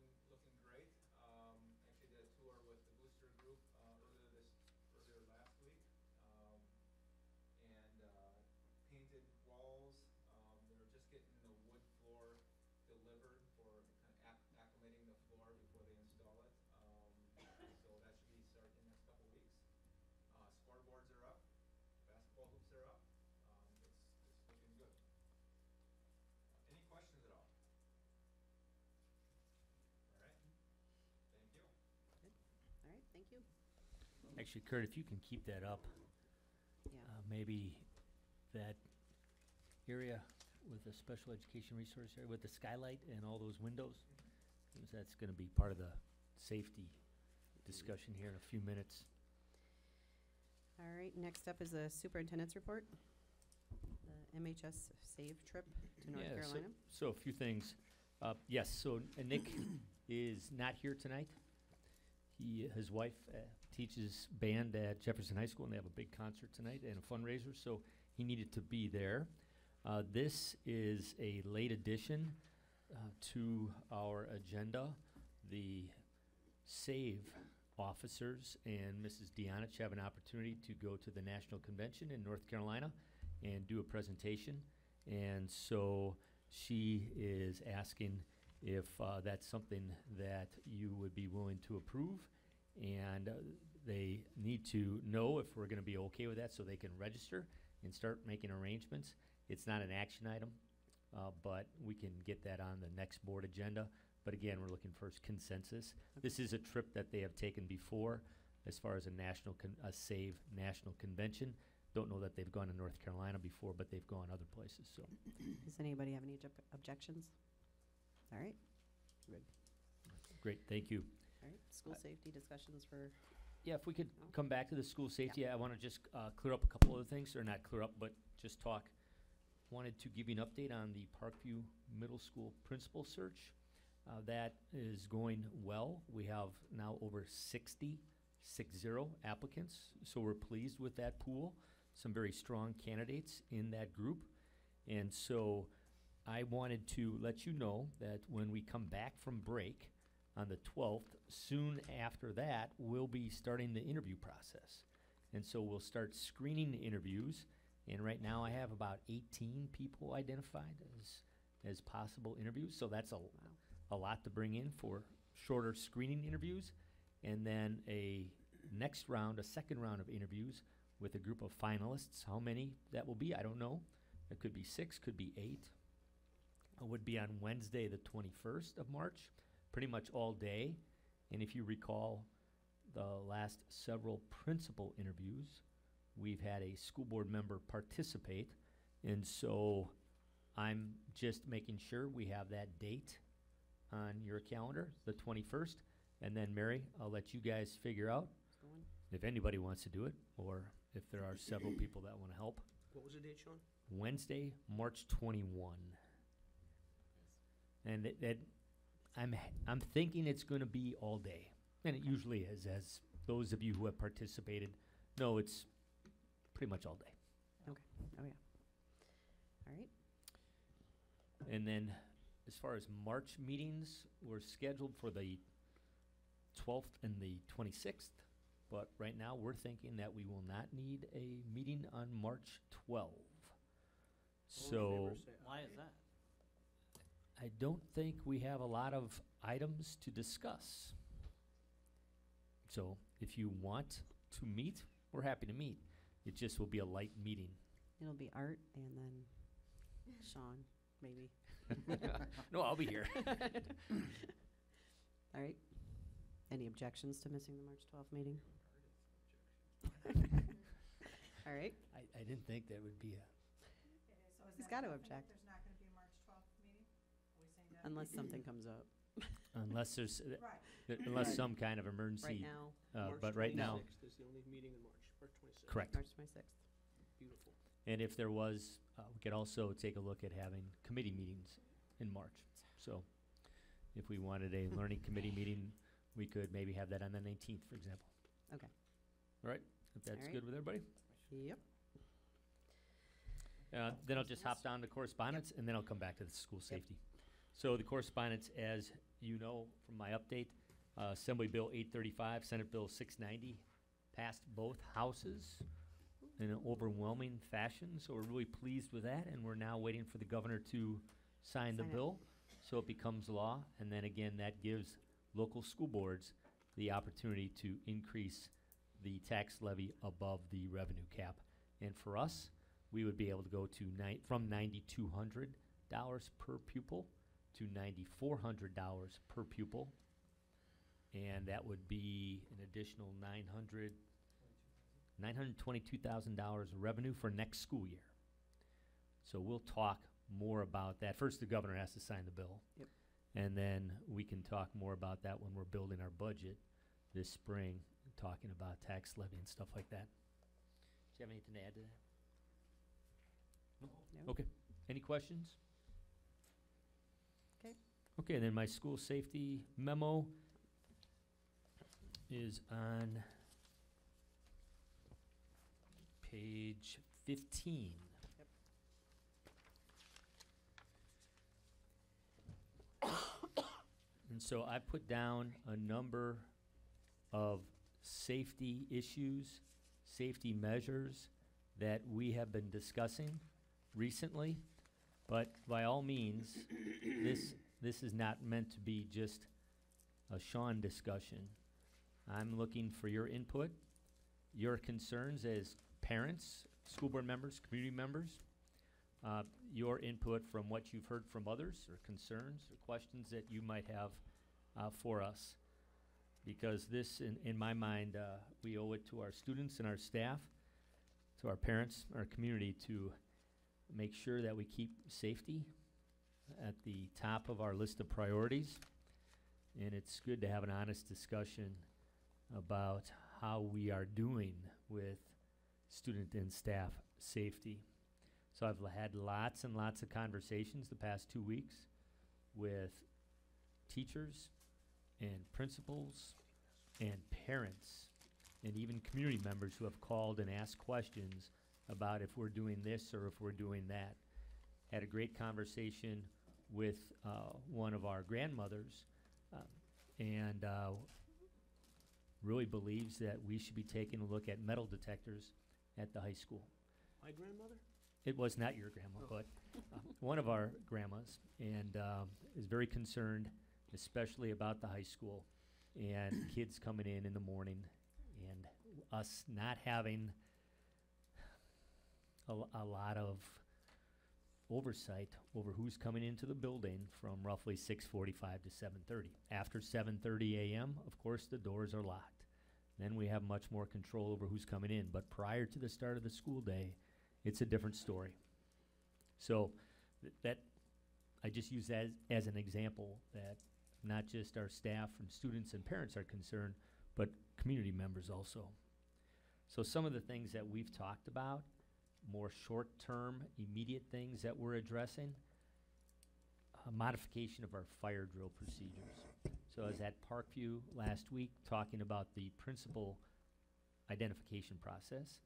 great. Actually did a tour with the booster group earlier last week, and painted walls. They're just getting the wood floor delivered for kind of acclimating the floor before they install it. So that should be starting in the next couple weeks. Scoreboards are up, basketball hoops are up. It's looking good. Any questions at all? All right. Thank you. Good. All right, thank you. Actually, Kurt, if you can keep that up, Yeah. maybe that area with the special education resource area, with the skylight and all those windows, because that's going to be part of the safety discussion here in a few minutes. All right, next up is the superintendent's report. The MHS SAVE trip to North Yeah, Carolina. So a few things. Yes, so Nick is not here tonight. His wife teaches band at Jefferson High School, and they have a big concert tonight and a fundraiser, so he needed to be there. This is a late addition to our agenda. The SAVE officers and Mrs. Deonich have an opportunity to go to the National Convention in North Carolina and do a presentation. And so she is asking if that's something that you would be willing to approve. And they need to know if we're gonna be okay with that so they can register and start making arrangements. It's not an action item, but we can get that on the next board agenda. But again, we're looking for consensus. This is a trip that they have taken before as far as a SAVE national convention. Don't know that they've gone to North Carolina before, but they've gone other places, so. Does anybody have any objections? All right, Great, thank you. all right. School safety discussions for, Yeah, if we could No? come back to the school safety, I want to just clear up a couple other things, or not clear up, but just talk. Wanted to give you an update on the Parkview Middle School principal search. That is going well. We have now over 60 applicants, so we're pleased with that pool. Some very strong candidates in that group. And so I wanted to let you know that when we come back from break on the 12th, soon after that, we'll be starting the interview process. And so we'll start screening the interviews. And right now I have about 18 people identified as possible interviews. So that's a lot to bring in for shorter screening interviews. And then a second round of interviews with a group of finalists. How many that will be, I don't know. It could be 6, could be 8. It would be on Wednesday, the 21st of March, pretty much all day. And if you recall, the last several principal interviews, we've had a school board member participate. And so I'm just making sure we have that date on your calendar, the 21st. And then, Mary, I'll let you guys figure out going? if anybody wants to do it, or if there are several people that want to help. What was the date, Sean? Wednesday, March 21. And I'm thinking it's going to be all day, and it usually is, as those of you who have participated know it's pretty much all day. Okay, oh yeah. All right, And then, as far as March meetings, we're scheduled for the 12th and the 26th, but right now we're thinking that we will not need a meeting on March 12. So Why is that? I don't think we have a lot of items to discuss. So if you want to meet, we're happy to meet. It just will be a light meeting. it'll be Art and then Sean, maybe. No, I'll be here. All right. Any objections to missing the March 12th meeting? All right, I didn't think that would be a, he's got to object. Unless something comes up. unless there's, unless some kind of emergency. Right now, But right now, March 26th is the only meeting in March, March 26th. correct. March 26th. Beautiful. And if there was, we could also take a look at having committee meetings in March. So if we wanted a learning committee meeting, we could maybe have that on the 19th, for example. Okay. All right, if that's right. good with everybody? Yep. Then I'll just hop down to correspondence, and then I'll come back to the school safety. So the correspondence, as you know from my update, Assembly Bill 835, Senate Bill 690 passed both houses in an overwhelming fashion, so we're really pleased with that, and we're now waiting for the governor to sign the Sign it. bill, so it becomes law. And then again, that gives local school boards the opportunity to increase the tax levy above the revenue cap. And for us, we would be able to go to from $9,200 per pupil to $9,400 per pupil. And that would be an additional $922,000 revenue for next school year. So we'll talk more about that. First, the governor has to sign the bill. Yep. And then we can talk more about that when we're building our budget this spring, talking about tax levy and stuff like that. Do you have anything to add to that? No. Okay. Any questions? Okay. Okay, then my school safety memo is on page 15. And so I put down a number of safety issues, safety measures that we have been discussing recently. But by all means, this is not meant to be just a Sean discussion. I'm looking for your input, your concerns as parents, school board members, community members, your input from what you've heard from others, or concerns, or questions that you might have for us. Because this, in my mind, we owe it to our students and our staff, to our parents, our community, to make sure that we keep safety at the top of our list of priorities. And it's good to have an honest discussion about how we are doing with student and staff safety. So I've had lots and lots of conversations the past 2 weeks with teachers and principals and parents and even community members who have called and asked questions about if we're doing this or if we're doing that. Had a great conversation with one of our grandmothers and really believes that we should be taking a look at metal detectors at the high school. My grandmother? It was not your grandma, but one of our grandmas, and is very concerned, especially about the high school and kids coming in the morning, and us not having a lot of oversight over who's coming into the building from roughly 6:45 to 7:30. After 7:30 a.m., of course, the doors are locked. Then we have much more control over who's coming in. But prior to the start of the school day, it's a different story. So that I just use that as an example that not just our staff and students and parents are concerned, but community members also. So some of the things that we've talked about, more short-term, immediate things that we're addressing, a modification of our fire drill procedures. So I was at Parkview last week talking about the principal identification process,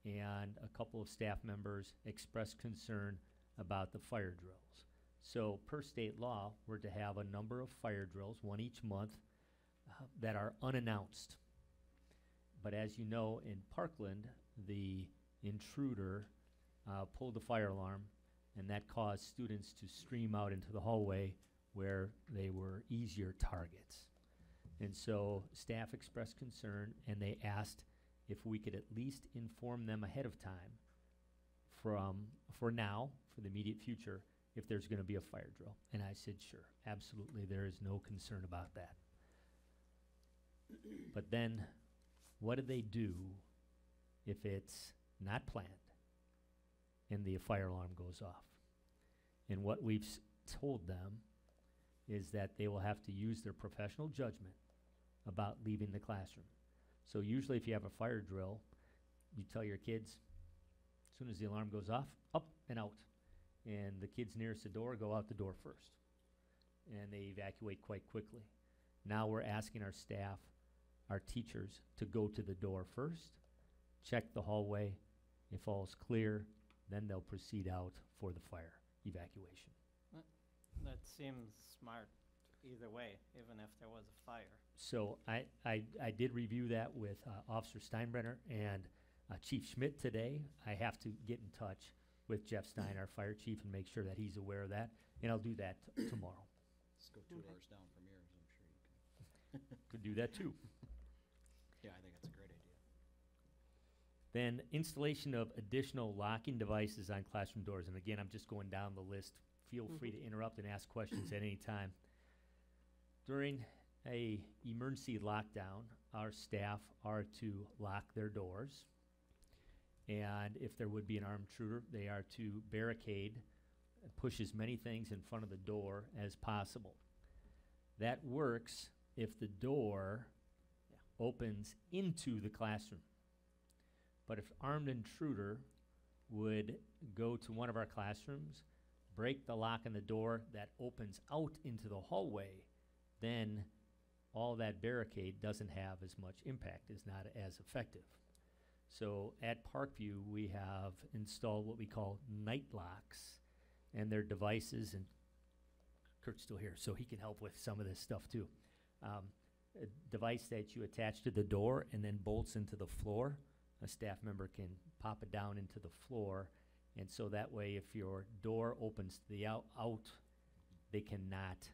and a couple of staff members expressed concern about the fire drills. So per state law, we're to have a number of fire drills, one each month, that are unannounced. But as you know, in Parkland, the intruder pulled the fire alarm, and that caused students to stream out into the hallway where they were easier targets. And so staff expressed concern, and they asked if we could at least inform them ahead of time for now, for the immediate future, if there's going to be a fire drill. And I said, sure, absolutely, there is no concern about that. But then, what do they do if it's not planned and the fire alarm goes off? And what we've told them is that they will have to use their professional judgment about leaving the classroom. So usually if you have a fire drill, you tell your kids, as soon as the alarm goes off, up and out. And the kids nearest the door go out the door first. And they evacuate quite quickly. Now we're asking our staff, our teachers, to go to the door first, check the hallway. If all's clear, then they'll proceed out for the fire evacuation. That seems smart either way, even if there was a fire. So I did review that with Officer Steinbrenner and Chief Schmidt today. I have to get in touch with Jeff Stein, our fire chief, and make sure that he's aware of that, and I'll do that tomorrow. Just go 2 doors down from yours, I'm sure you can. Could do that too. Yeah, I think that's a great idea. Then installation of additional locking devices on classroom doors. And again, I'm just going down the list. Feel free to interrupt and ask questions at any time. During a emergency lockdown, our staff are to lock their doors. And if there would be an armed intruder, they are to barricade, push as many things in front of the door as possible. That works if the door opens into the classroom. But if armed intruder would go to one of our classrooms, break the lock on the door that opens out into the hallway, then all that barricade doesn't have as much impact, is not as effective. So at Parkview, we have installed what we call night locks, and they're devices, and Kurt's still here, so he can help with some of this stuff too. A device that you attach to the door and then bolts into the floor. A staff member can pop it down into the floor, and so that way if your door opens to the out, they cannot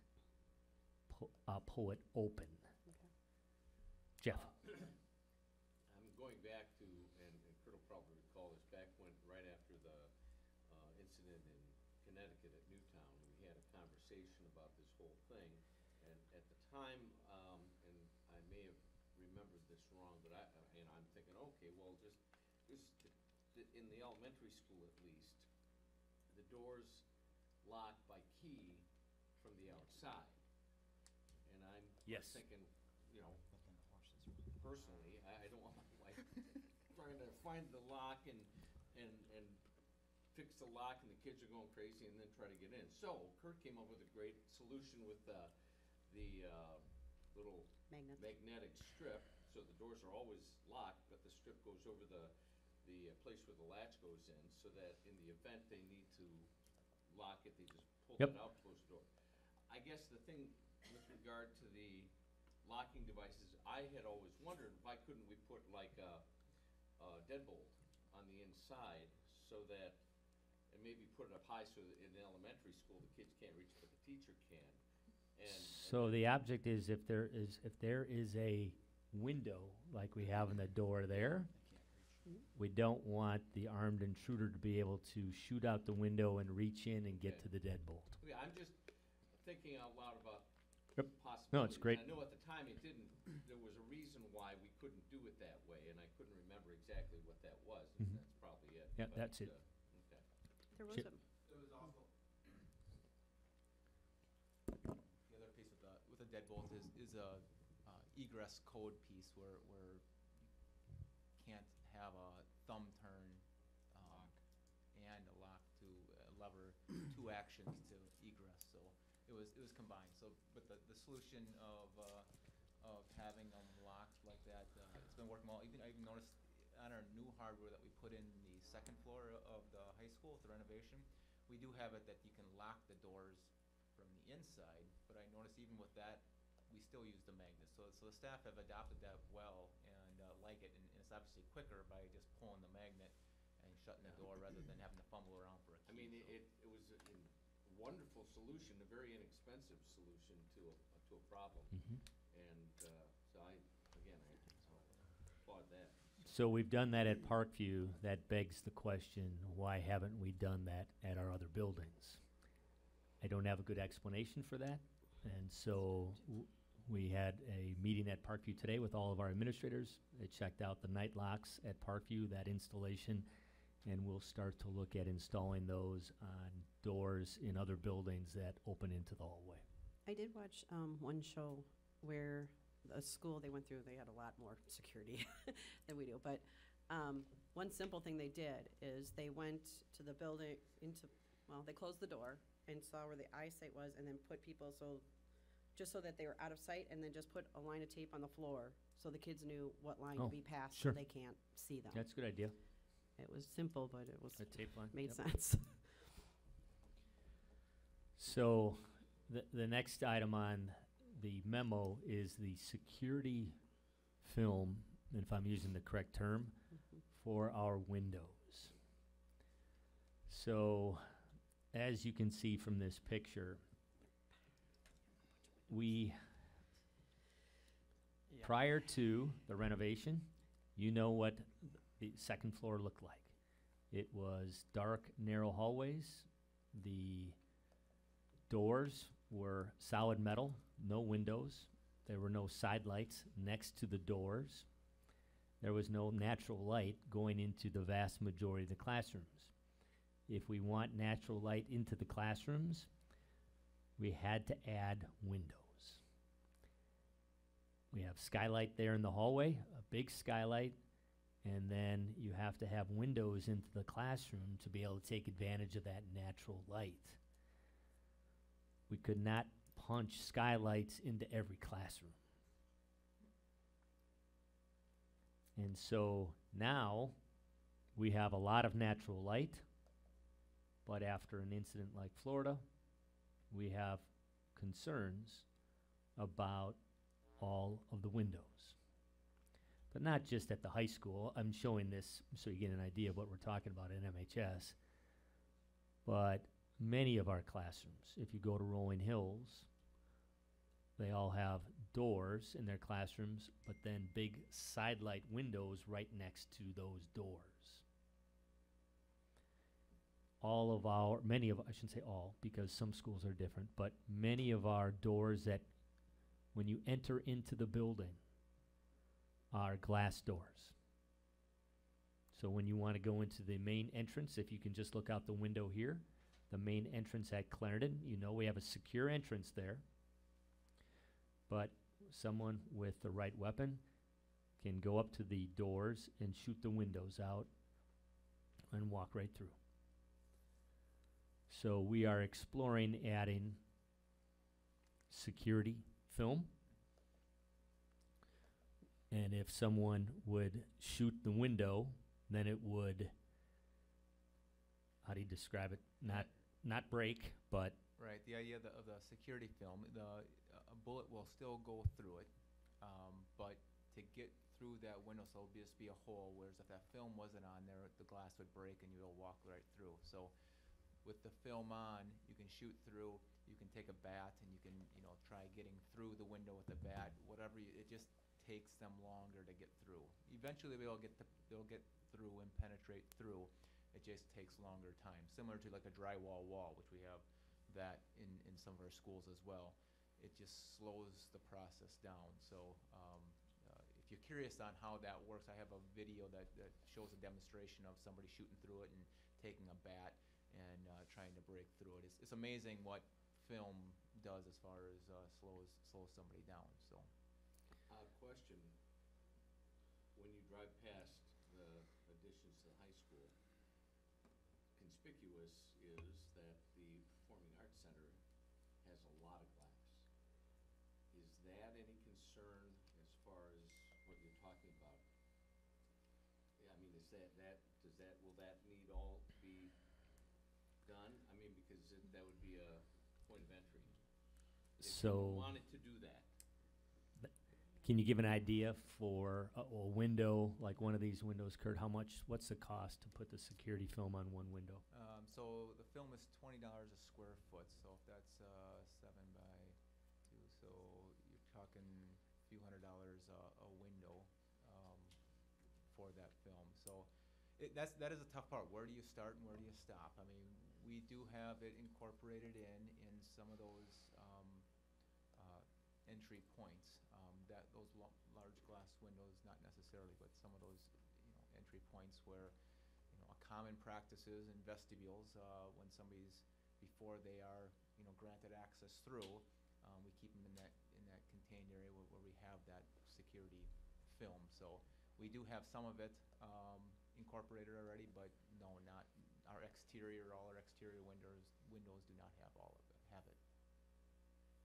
pull it open. Okay. Jeff? conversation about this whole thing, and at the time, and I may have remembered this wrong, but I'm thinking, okay, well, in the elementary school at least, the doors lock by key from the outside. And I'm Yes. thinking, you know, personally, I don't want my wife trying to find the lock and fix the lock, and the kids are going crazy, and then try to get in. So Kurt came up with a great solution with the little magnetic strip, so the doors are always locked, but the strip goes over the place where the latch goes in, so that in the event they need to lock it, they just pull Yep. it out, close the door. I guess the thing with regard to the locking devices, I had always wondered, why couldn't we put like a deadbolt on the inside, so that, and maybe put it up high so that in elementary school, the kids can't reach it, but the teacher can. So the object is if there is a window, like we have in the door there, we don't want the armed intruder to be able to shoot out the window and reach in and get Okay. to the deadbolt. Okay, I'm just thinking out loud about Yep. possibilities. No, it's great. I know at the time it didn't, there was a reason why we couldn't do it that way, and I couldn't remember exactly what that was, and Mhm. that's probably it. Yep, but, that's it. Okay. There was Chip. a, There was also, the other piece with the deadbolt is a egress code piece where you can't have a thumb turn and a lock to lever, two actions to egress, so it was combined. So, but the solution of having them locked like that, it's been working well. I even noticed on our new hardware that we put in the second floor of the high school with the renovation, we do have it that you can lock the doors from the inside, but I noticed even with that, we still use the magnets. So the staff have adopted that well and like it, and it's obviously quicker by just pulling the magnet and shutting the door rather than having to fumble around for a key. I mean, it was a wonderful solution, a very inexpensive solution to a problem. Mhm. And so I applaud that. So we've done that at Parkview. That begs the question, why haven't we done that at our other buildings? I don't have a good explanation for that. And so we had a meeting at Parkview today with all of our administrators. They checked out the night locks at Parkview, that installation, and we'll start to look at installing those on doors in other buildings that open into the hallway. I did watch one show where a school they went through, they had a lot more security than we do, but one simple thing they did is they went to the building they closed the door and saw where the eyesight was, and then put people just so that they were out of sight, and then just put a line of tape on the floor so the kids knew what line to Oh, be passed, sure. so they can't see them. That's a good idea. It was simple, but it was A tape line. made Yep. sense. So the next item on the memo is the security film, if I'm using the correct term, for our windows. So as you can see from this picture, prior to the renovation, you know what the second floor looked like. It was dark, narrow hallways. The doors were solid metal, no windows. There were no side lights next to the doors. There was no natural light going into the vast majority of the classrooms. If we want natural light into the classrooms, we had to add windows. We have skylight there in the hallway, a big skylight, and then you have to have windows into the classroom to be able to take advantage of that natural light. We could not punch skylights into every classroom. And so now we have a lot of natural light, but after an incident like Florida, we have concerns about all of the windows. But not just at the high school. I'm showing this so you get an idea of what we're talking about in MHS. But many of our classrooms, if you go to Rolling Hills, they all have doors in their classrooms, but then big sidelight windows right next to those doors. I shouldn't say all, because some schools are different, but many of our doors that, when you enter into the building, are glass doors. So when you want to go into the main entrance, if you can just look out the window here, the main entrance at Clarendon, you know we have a secure entrance there. But someone with the right weapon can go up to the doors and shoot the windows out and walk right through. So we are exploring adding security film. And if someone would shoot the window, then it would, how do you describe it? Not break, but Right, the idea of the security film, a bullet will still go through it, but to get through that window, so it'll just be a hole, whereas if that film wasn't on there, the glass would break and you'll walk right through. So with the film on, you can shoot through, you can take a bat and you can, try getting through the window with a bat, it just takes them longer to get through. Eventually they'll get through and penetrate through. It just takes longer time, similar to like a drywall wall, which we have that in some of our schools as well. It just slows the process down. So if you're curious on how that works, I have a video that shows a demonstration of somebody shooting through it and taking a bat and trying to break through it. It's amazing what film does as far as slows somebody down. So. Question, when you drive past the additions to the high school, conspicuous is that the Performing Arts Center has a lot of glass. Is that any concern as far as what you're talking about? Yeah, I mean, will that need all be done? I mean, because that would be a point of entry. If you wanted to do that. can you give an idea for a window, like one of these windows, Kurt? What's the cost to put the security film on one window? So the film is $20 a square foot. So if that's 7 by 2, so you're talking a few $100s a window for that film. So that is a tough part. Where do you start and where do you stop? I mean, we do have it incorporated in some of those entry points. Those large glass windows, not necessarily, but some of those entry points where a common practice is in vestibules when somebody's before they are granted access through, we keep them in that contained area where we have that security film. So we do have some of it incorporated already, but no, not our exterior. All our exterior windows do not have all of it.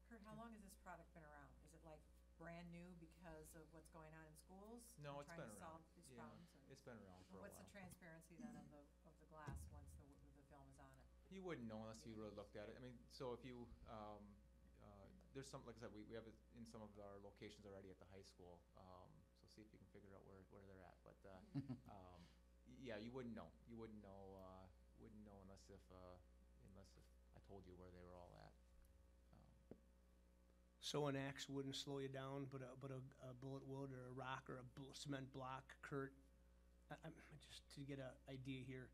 Kurt, how long has this product been around? Is it like brand new because of what's going on in schools? No, and it's trying been to around. solve these Yeah, problems? it's been around for a while. What's the transparency then of the glass once the film is on it? You wouldn't know unless you really looked at it. I mean, so if you, there's some, like I said, we have it in some of our locations already at the high school. So see if you can figure out where they're at. But yeah, you wouldn't know. You wouldn't know unless if I told you where they were all at. So an axe wouldn't slow you down, but a bullet would, or a rock, or a cement block, Kurt? I'm just to get an idea here.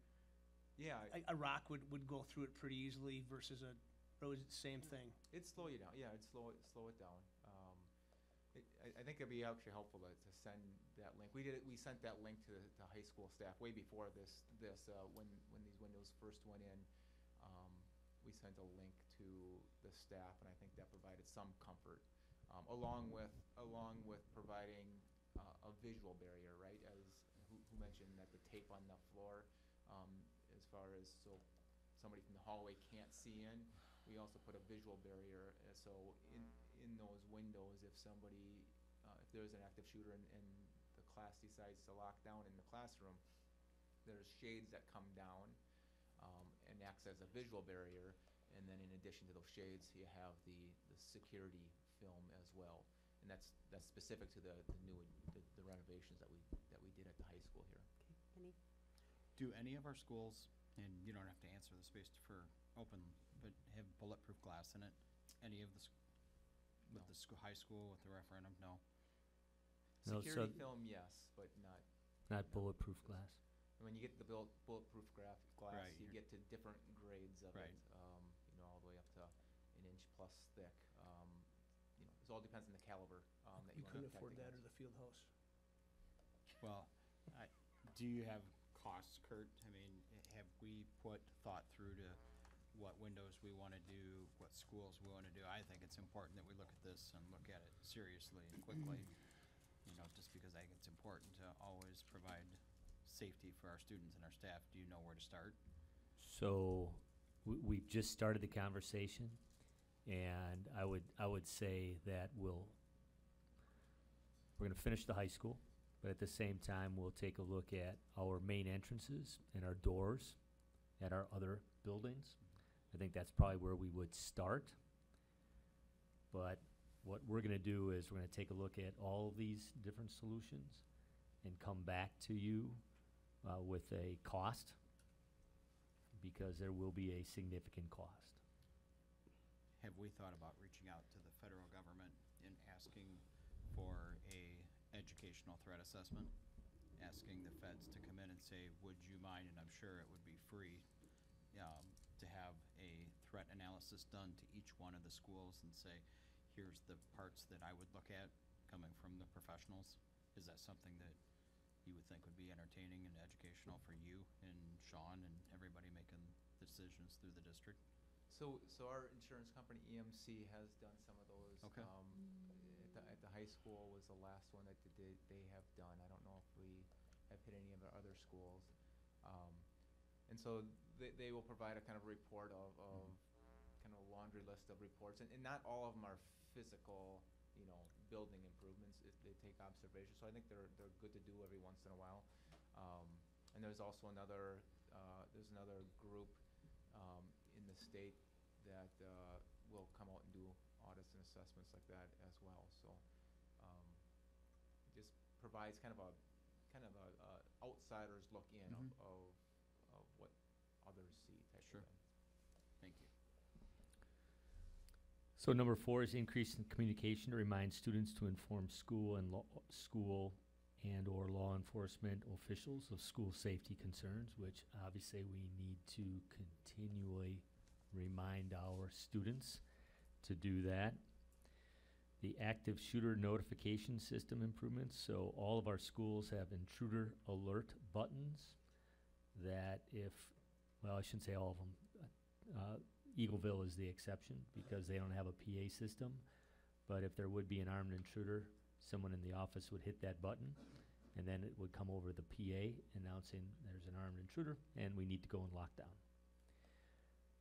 Yeah. A rock would go through it pretty easily versus a road, same thing. It'd slow you down. Yeah, it'd slow it down. I think it'd be actually helpful to send that link. We sent that link to high school staff way before this when these windows first went in. We sent a link to the staff, and I think that provided some comfort, along with providing a visual barrier, right? As who mentioned that the tape on the floor, as far as so somebody from the hallway can't see in. We also put a visual barrier, so in those windows, if somebody, if there's an active shooter and the class decides to lock down in the classroom, there's shades that come down and acts as a visual barrier, and then in addition to those shades, you have the security film as well, and that's specific to the renovations that we did at the high school here. Any? Do any of our schools, and you don't have to answer this based for open, but have bulletproof glass in it? Any of the with the high school with the referendum? No. No, Security film, yes, but not bulletproof glass. And when you get the bulletproof glass, Right, you you're- get to different grades of Right. it, you know, all the way up to an inch plus thick. You know, it all depends on the caliber that You you want to couldn't protect afford that against. or the field house. Well, do you have costs, Kurt? I mean, have we put thought through to what windows we want to do, what schools we want to do? I think it's important that we look at this and look at it seriously and quickly. You know, just because I think it's important to always provide safety for our students and our staff. Do you know where to start? So, we've just started the conversation, and I would say that we're gonna finish the high school, but at the same time, we'll take a look at our main entrances and our doors at our other buildings. I think that's probably where we would start. But what we're gonna do is we're gonna take a look at all of these different solutions and come back to you with a cost, because there will be a significant cost. Have we thought about reaching out to the federal government and asking for a educational threat assessment? Asking the feds to come in and say, would you mind, and I'm sure it would be free, to have a threat analysis done to each one of the schools and say, here's the parts that I would look at coming from the professionals? Is that something that you would think would be entertaining and educational for you and Sean and everybody making decisions through the district? So our insurance company, EMC, has done some of those. Okay. At the high school was the last one that they have done. I don't know if we have hit any of the other schools. And so they will provide a kind of report of kind of a laundry list of reports. And not all of them are physical, you know, building improvements. They take observations. So I think they're good to do every once in a while. And there's also another group in the state that will come out and do audits and assessments like that as well. So it just provides kind of a outsider's look in of what others see type Sure. of thing. Thank you. So number 4 is increase in communication to remind students to inform school and or law enforcement officials of school safety concerns, which obviously we need to continually remind our students to do that. The active shooter notification system improvements. So all of our schools have intruder alert buttons that I shouldn't say all of them. Eagleville is the exception because they don't have a PA system. But if there would be an armed intruder, someone in the office would hit that button, and then it would come over the PA announcing there's an armed intruder and we need to go in lockdown.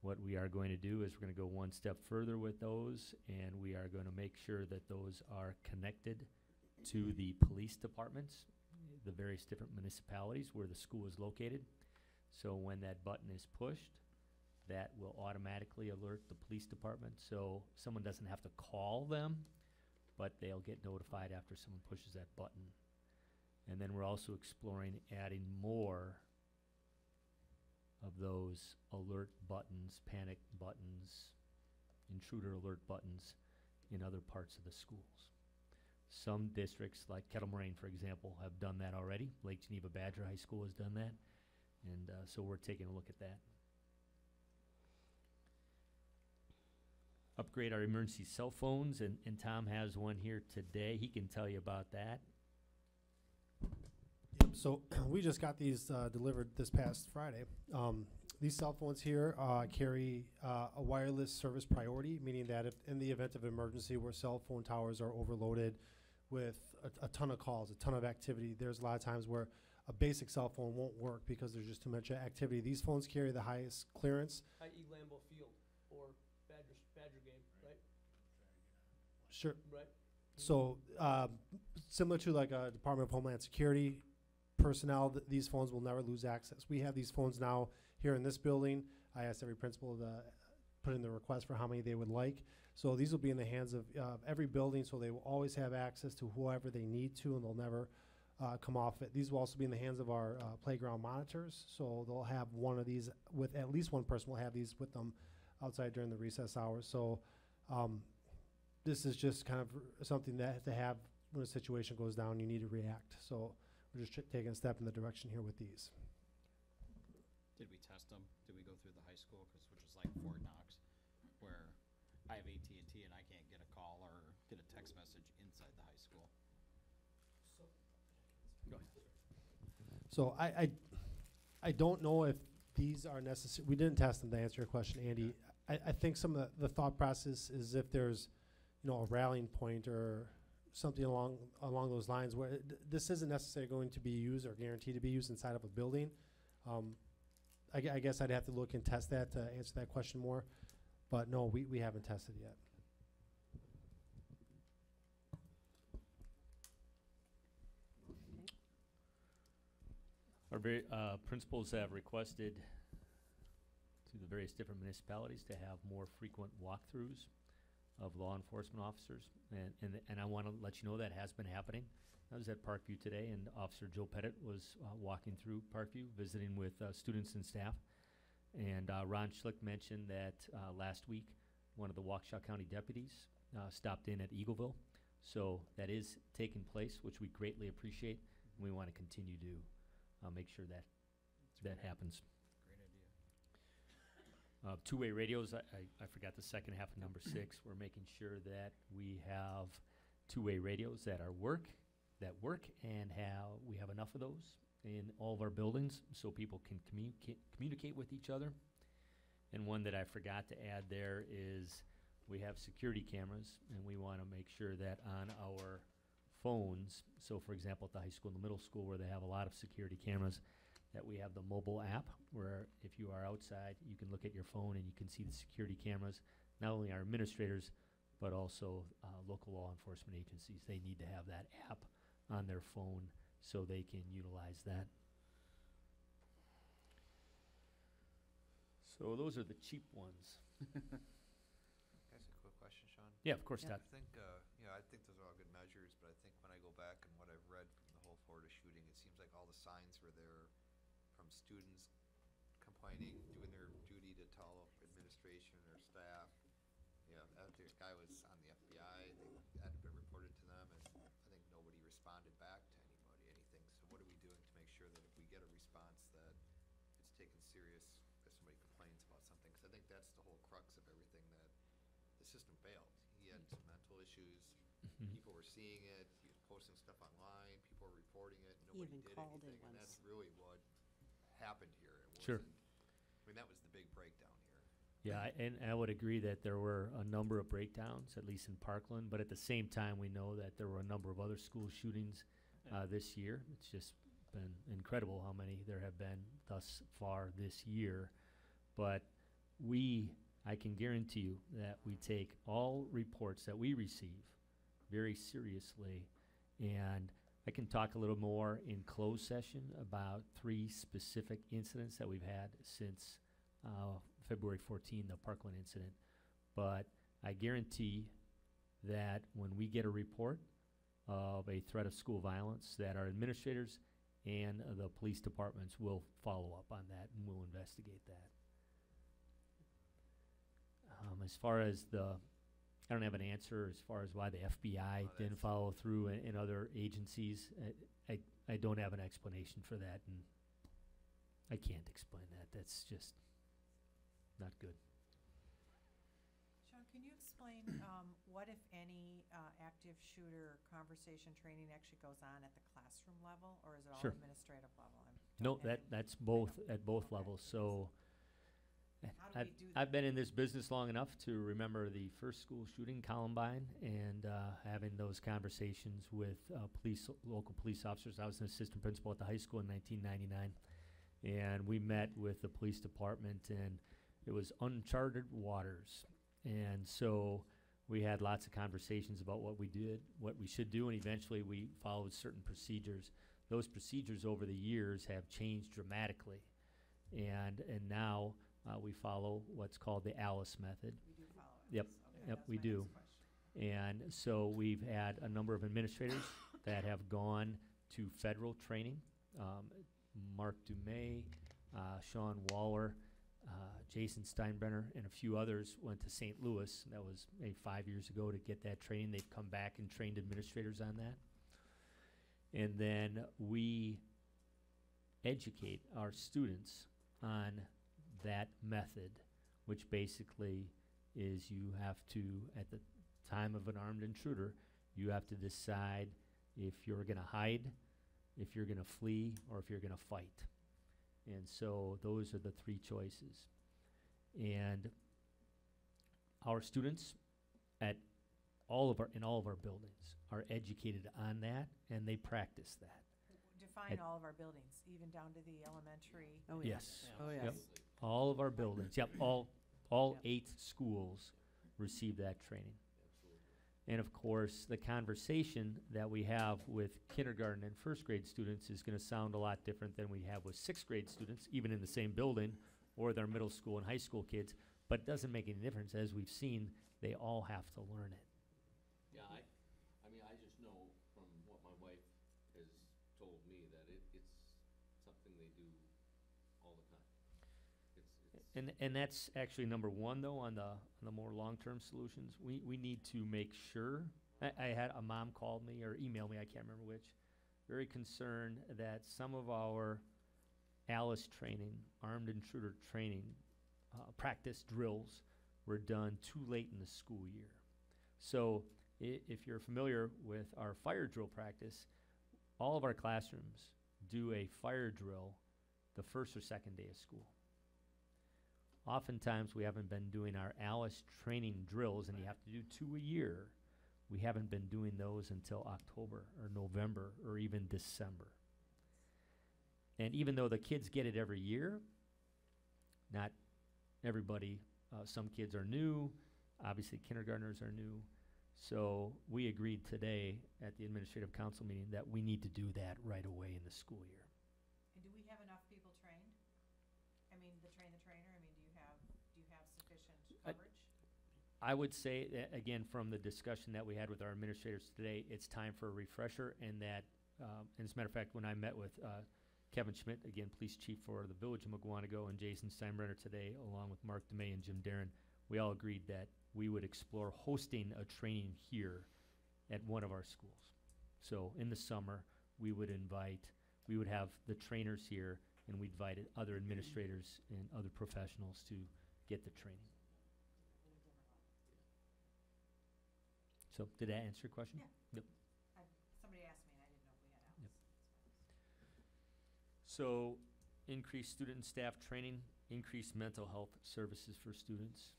What we are going to do is we're going to go one step further with those, and we are going to make sure that those are connected to the police departments, the various different municipalities where the school is located. So when that button is pushed, that will automatically alert the police department. So someone doesn't have to call them, but they'll get notified after someone pushes that button. And then we're also exploring adding more of those alert buttons, panic buttons, intruder alert buttons in other parts of the schools. Some districts, like Kettle Moraine, for example, have done that already. Lake Geneva Badger High School has done that. And so we're taking a look at that. Upgrade our emergency cell phones, and Tom has one here today. He can tell you about that. Yep, so we just got these delivered this past Friday. These cell phones here carry a wireless service priority, meaning that if in the event of emergency where cell phone towers are overloaded with a ton of calls, a ton of activity, there's a lot of times where a basic cell phone won't work because there's just too much activity. These phones carry the highest clearance. I.e. Lambeau Field or Badger game, right? Sure. Right. So similar to like a Department of Homeland Security personnel, these phones will never lose access. We have these phones now here in this building. I asked every principal to put in the request for how many they would like. So these will be in the hands of every building, so they will always have access to whoever they need to, and they'll never come off it. These will also be in the hands of our playground monitors, so they'll have one of these with at least one person will have these with them outside during the recess hours. So this is just kind of something that to have when a situation goes down, you need to react. So we're just taking a step in the direction here with these. Did we test them? Did we go through the high school, which is like Fort Knox, where I have AT&T and I can't get a call or get a text message inside the high school? So I don't know if these are necessary. We didn't test them, to answer your question, Andy. I think some of the thought process is if there's, you know, a rallying point or something along those lines where this isn't necessarily going to be used or guaranteed to be used inside of a building. I guess I'd have to look and test that to answer that question more. But no, we haven't tested yet. Our principals have requested to the various different municipalities to have more frequent walkthroughs of law enforcement officers, and I want to let you know that has been happening. I was at Parkview today, and Officer Joe Pettit was walking through Parkview, visiting with students and staff. And Ron Schlick mentioned that last week, one of the Waukesha County deputies stopped in at Eagleville. So that is taking place, which we greatly appreciate, and we want to continue to make sure that that happens. Great idea. Two-way radios, I forgot the second half of number 6. We're making sure that we have two-way radios that work, and we have enough of those in all of our buildings so people can communicate with each other. And one that I forgot to add there is we have security cameras, and we want to make sure that on our phones, so for example at the high school and the middle school where they have a lot of security cameras, that we have the mobile app where if you are outside you can look at your phone and you can see the security cameras. Not only our administrators but also local law enforcement agencies, they need to have that app on their phone so they can utilize that. So those are the cheap ones. Can I ask a quick question, Sean? Yeah, of course, I Todd. think, I think those are all good measures, but I think when I go back and what I've read from the whole Florida shooting, it seems like all the signs were there from students complaining, doing their duty to tell administration or staff. Yeah, the guy was on the FBI, that had been reported to them, and I think nobody responded back to anything. So what are we doing to make sure that if we get a response that it's taken serious if somebody complains about something? Because I think that's the whole crux of everything, that the system failed. He had some mental issues. People were seeing it. He was posting stuff online. People were reporting it. He Nobody even did called it anything, and once. that's really what happened here. It Sure. wasn't- I mean, that was the big breakdown here. Yeah, and I would agree that there were a number of breakdowns, at least in Parkland, but at the same time, we know that there were a number of other school shootings this year. It's just been incredible how many there have been thus far this year. But I can guarantee you that we take all reports that we receive very seriously, and I can talk a little more in closed session about 3 specific incidents that we've had since February 14, the Parkland incident. But I guarantee that when we get a report of a threat of school violence, that our administrators and the police departments will follow up on that and will investigate that. As far as I don't have an answer as far as why the FBI didn't follow through and other agencies. I don't have an explanation for that, and I can't explain that. That's just not good. Sean, can you explain what, if any, active shooter conversation training actually goes on at the classroom level, or is it all Sure. administrative level? No, that's both at both levels. So How do we do that? I've been in this business long enough to remember the first school shooting, Columbine, and having those conversations with local police officers. I was an assistant principal at the high school in 1999, and we met with the police department, and it was uncharted waters. And so we had lots of conversations about what we did, what we should do, and eventually we followed certain procedures. Those procedures over the years have changed dramatically, and now we follow what's called the ALICE method. We do follow it. Yep, Okay, yep, that's we my do. next question. And so we've had a number of administrators that have gone to federal training. Mark Dumais, Sean Waller, Jason Steinbrenner, and a few others went to St. Louis. That was maybe 5 years ago to get that training. They've come back and trained administrators on that. And then we educate our students on that method, which basically is you have to, at the time of an armed intruder, you have to decide if you're going to hide, if you're going to flee, or if you're going to fight. And so those are the three choices. And our students in all of our buildings are educated on that, and they practice that. Define At- all of our buildings, even down to the elementary. Oh, Yes. Oh, Yep. yes. All of our buildings, yep, all Yep. 8 schools receive that training. And of course, the conversation that we have with kindergarten and first grade students is gonna sound a lot different than we have with sixth grade students, even in the same building, or with our middle school and high school kids, but it doesn't make any difference. As we've seen, they all have to learn it. Yeah, I mean, I just know from what my wife has told me that it's something they do all the time. And that's actually number one, though, on the more long-term solutions. We need to make sure, I had a mom called me or emailed me, I can't remember which, very concerned that some of our ALICE training, armed intruder training, practice drills were done too late in the school year. So if you're familiar with our fire drill practice, all of our classrooms do a fire drill the first or second day of school. Oftentimes, we haven't been doing our ALICE training drills, and you have to do 2 a year. We haven't been doing those until October or November or even December. And even though the kids get it every year, not everybody, some kids are new, obviously kindergartners are new. So we agreed today at the administrative council meeting that we need to do that right away in the school year. And do we have enough people trained? I mean, the trainer, I mean, do you have sufficient coverage? I would say, that, again, from the discussion that we had with our administrators today, it's time for a refresher, and that, and as a matter of fact, when I met with Kevin Schmidt, again, police chief for the village of Mukwonago, and Jason Steinbrenner today, along with Mark DeMay and Jim Darren, we all agreed that we would explore hosting a training here at one of our schools. So in the summer, we would have the trainers here, and we'd invite other administrators and other professionals to get the training. So did that answer your question? Yeah. Yep. Somebody asked me, and I didn't know if we had Yep. Alice. So, increased student and staff training, increased mental health services for students.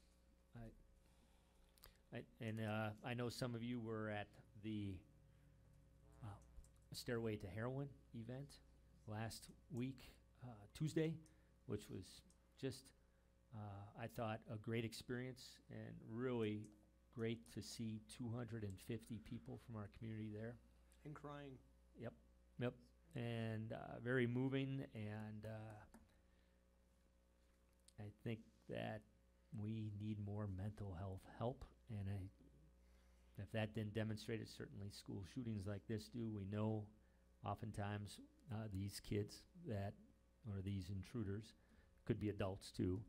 I know some of you were at the Stairway to Heroin event last week, Tuesday, which was just, I thought, a great experience and really great to see 250 people from our community there. And crying. Yep, and very moving, and I think that we need more mental health help, and if that didn't demonstrate it, certainly school shootings like this do. We know oftentimes these kids or these intruders, could be adults too,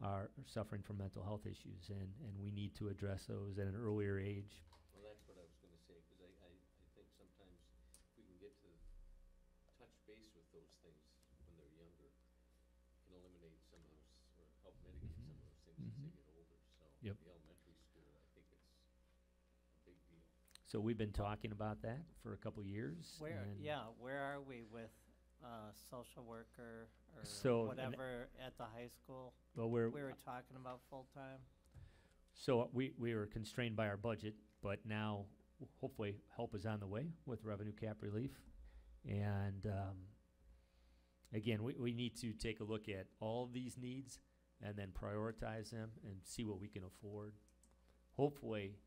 are suffering from mental health issues, and we need to address those at an earlier age. Well, that's what I was gonna say, because I think sometimes if we can get to touch base with those things when they're younger, can eliminate some of those, or help mitigate some of those things as they get older. So Yep. the elementary school, I think it's a big deal. So we've been talking about that for a couple years. Where, and where are we with social worker or So, and whatever at the high school? Well, We were talking about full-time. So we were constrained by our budget, but now hopefully help is on the way with revenue cap relief. And again, we need to take a look at all of these needs and then prioritize them and see what we can afford. Hopefully,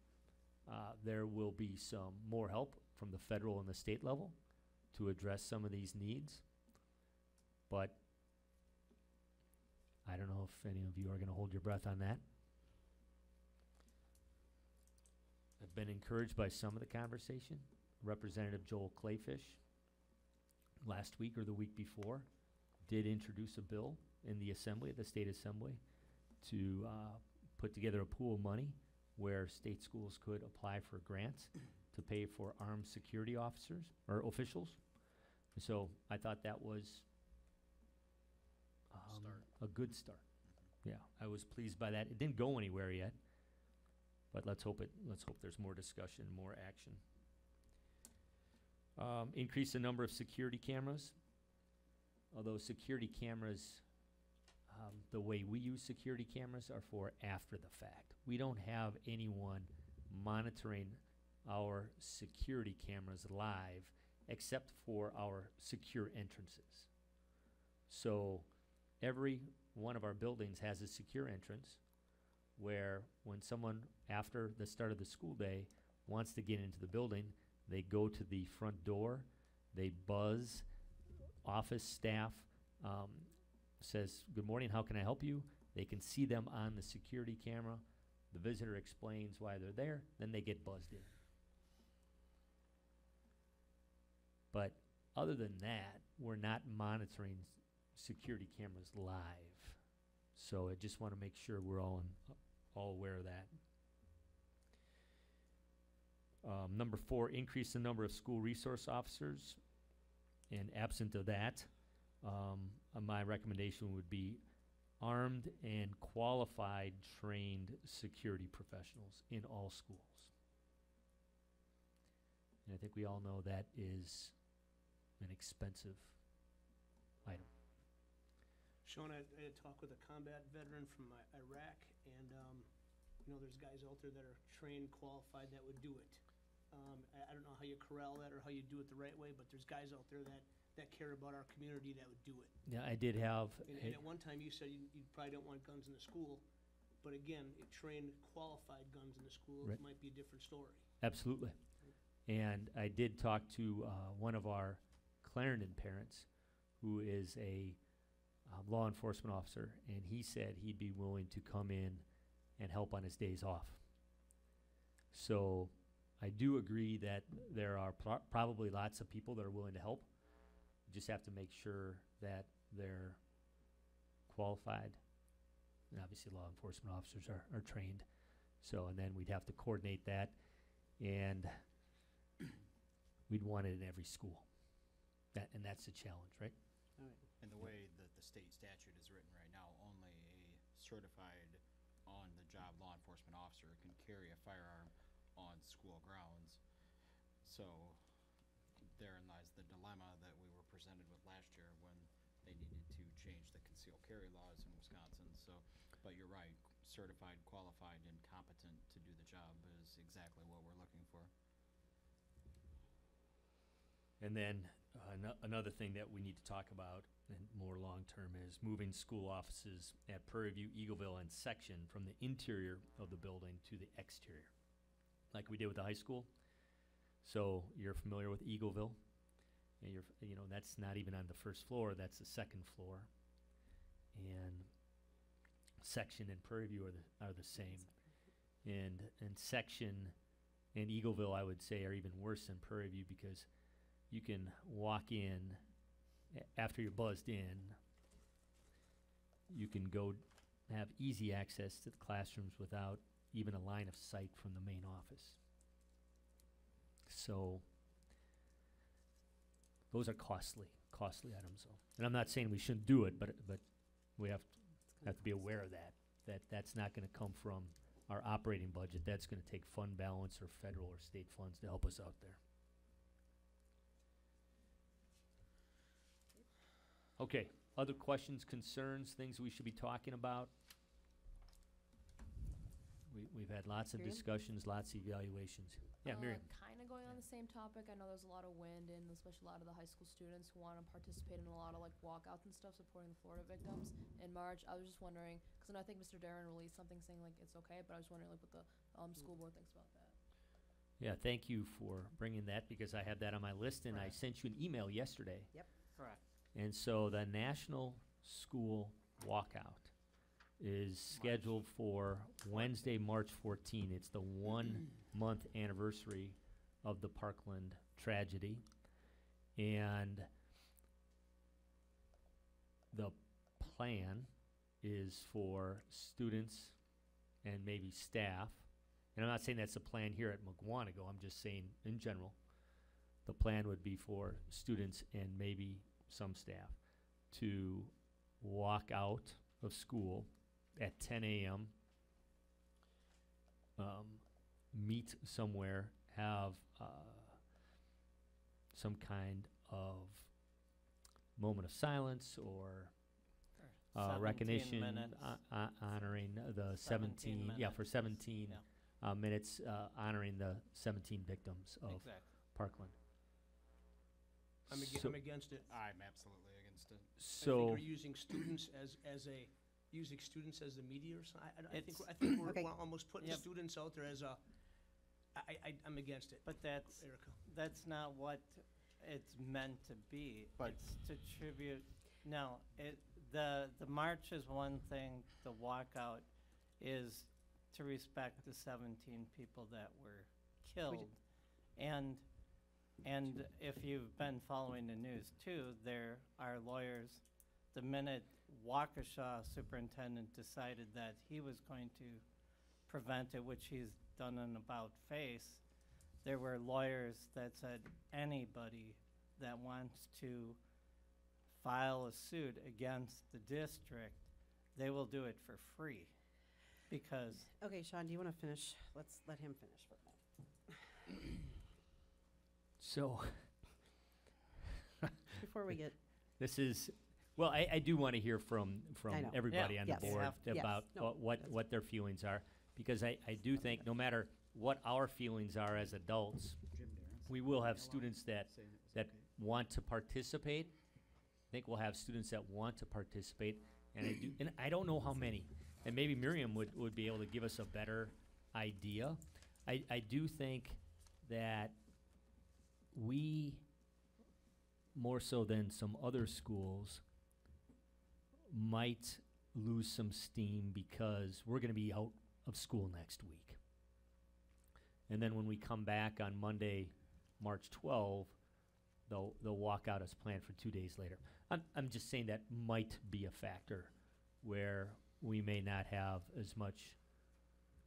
there will be some more help from the federal and the state level to address some of these needs. But I don't know if any of you are going to hold your breath on that. I've been encouraged by some of the conversation. Representative Joel Clayfish, last week or the week before, did introduce a bill in the assembly, the state assembly, to put together a pool of money where state schools could apply for grants to pay for armed security officers or officials. So I thought that was start. a good start. Yeah, I was pleased by that. It didn't go anywhere yet, but let's hope there's more discussion, more action. Increase the number of security cameras. Although security cameras, the way we use security cameras are for after the fact. We don't have anyone monitoring our security cameras live except for our secure entrances. So every one of our buildings has a secure entrance where when someone, after the start of the school day, wants to get into the building, they go to the front door, they buzz, office staff says, "Good morning, how can I help you?" They can see them on the security camera. The visitor explains why they're there, then they get buzzed in. But other than that, we're not monitoring security cameras live. So I just want to make sure we're all aware of that. Number 4, increase the number of school resource officers. And absent of that, my recommendation would be armed and qualified trained security professionals in all schools. And I think we all know that is an expensive item. Sean, I had a talk with a combat veteran from Iraq, and, there's guys out there that are trained, qualified, that would do it. I don't know how you corral that or how you do it the right way, but there's guys out there that care about our community that would do it. Yeah, I did have And at one time, you said you probably don't want guns in the school, but again, trained, qualified guns in the school Right. might be a different story. Absolutely. And I did talk to one of our Clarendon parents who is a law enforcement officer, and he said he'd be willing to come in and help on his days off. So I do agree that there are probably lots of people that are willing to help. You just have to make sure that they're qualified. And obviously law enforcement officers are trained. So, and then we'd have to coordinate that, and we'd want it in every school. And that's the challenge, right? And the way that the state statute is written right now, only a certified on-the-job law enforcement officer can carry a firearm on school grounds. So therein lies the dilemma that we were presented with last year when they needed to change the concealed carry laws in Wisconsin. So, but you're right, certified, qualified, and competent to do the job is exactly what we're looking for. And then another thing that we need to talk about, and more long-term, is moving school offices at Prairie View, Eagleville, and Section from the interior of the building to the exterior, like we did with the high school. So you're familiar with Eagleville, and that's not even on the first floor, that's the second floor. And Section and Prairie View are the same. And Section and Eagleville, I would say, are even worse than Prairie View because you can walk in after you're buzzed in. You can go have easy access to the classrooms without even a line of sight from the main office. So those are costly items, though. And I'm not saying we shouldn't do it, but we have to be aware of that's not going to come from our operating budget. That's going to take fund balance or federal or state funds to help us out there. Okay, other questions, concerns, things we should be talking about? We've had lots of Miriam? discussions, lots of evaluations. Yeah, Miriam. Kind of going on the same topic. I know there's a lot of wind, and especially a lot of the high school students who want to participate in a lot of like walkouts and stuff supporting the Florida victims in March. I was just wondering, because I think Mr. Darren released something saying like it's okay, but I was wondering like what the school board thinks about that. Yeah, thank you for bringing that because I had that on my list and I sent you an email yesterday. Yep. Correct. And so the National School Walkout is scheduled for Wednesday, March 14. It's the 1-month anniversary of the Parkland tragedy. And the plan is for students and maybe staff, and I'm not saying that's the plan here at Mukwonago, I'm just saying in general, the plan would be for students and maybe some staff to walk out of school at 10 a.m., meet somewhere, have some kind of moment of silence or 17 recognition, minutes. honoring the 17 17, yeah, for minutes. 17 Yeah. minutes, honoring the 17 victims of Exactly. Parkland. I'm So- against it. I'm absolutely against it. I So, think we're using students using students as the media or something. I think we're Okay. we're almost putting Yep. students out there as a, I'm against it. But that's, Erica. that's not what it's meant to be. But- It's to tribute, no, the march is one thing, the walkout is to respect the 17 people that were killed. And if you've been following the news too, there are lawyers, the minute Waukesha superintendent decided that he was going to prevent it, which he's done an about face, there were lawyers that said anybody that wants to file a suit against the district, they will do it for free. Because Okay, Sean, do you want to finish? Let's let him finish for a minute. so Before we get, this is, well, I do want to hear from I know. everybody Yeah. on Yes. the You board have to. Yes. about No, what their feelings are, because I do think no matter what our feelings are as adults, we will have students that want to participate. I think we'll have students that want to participate, and I don't know how many. And maybe Miriam would be able to give us a better idea. I do think that we, more so than some other schools, might lose some steam because we're going to be out of school next week. And then when we come back on Monday, March 12, they'll walk out as planned for 2 days later. I'm just saying that might be a factor where we may not have as much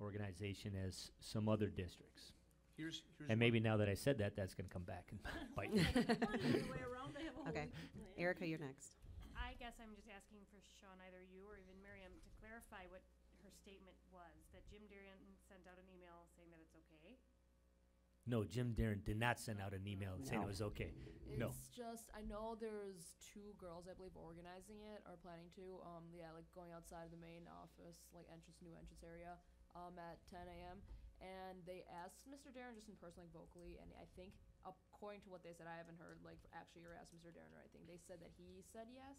organization as some other districts. Here's And maybe now that I said that, that's going to come back and bite me. okay, Erica, you're next. I guess I'm just asking for Sean, either you or even Miriam, to clarify what her statement was, that Jim Darian sent out an email saying that it's okay. No, Jim Darren did not send out an email saying it was okay. No. It's just, I know there's 2 girls, I believe, organizing it, or planning to, like going outside of the main office, like new entrance area, at 10 a.m. And they asked Mr. Darren just in person, like vocally, and I think, according to what they said, I haven't heard, like, actually, or asked Mr. Darren or anything. They said that he said yes.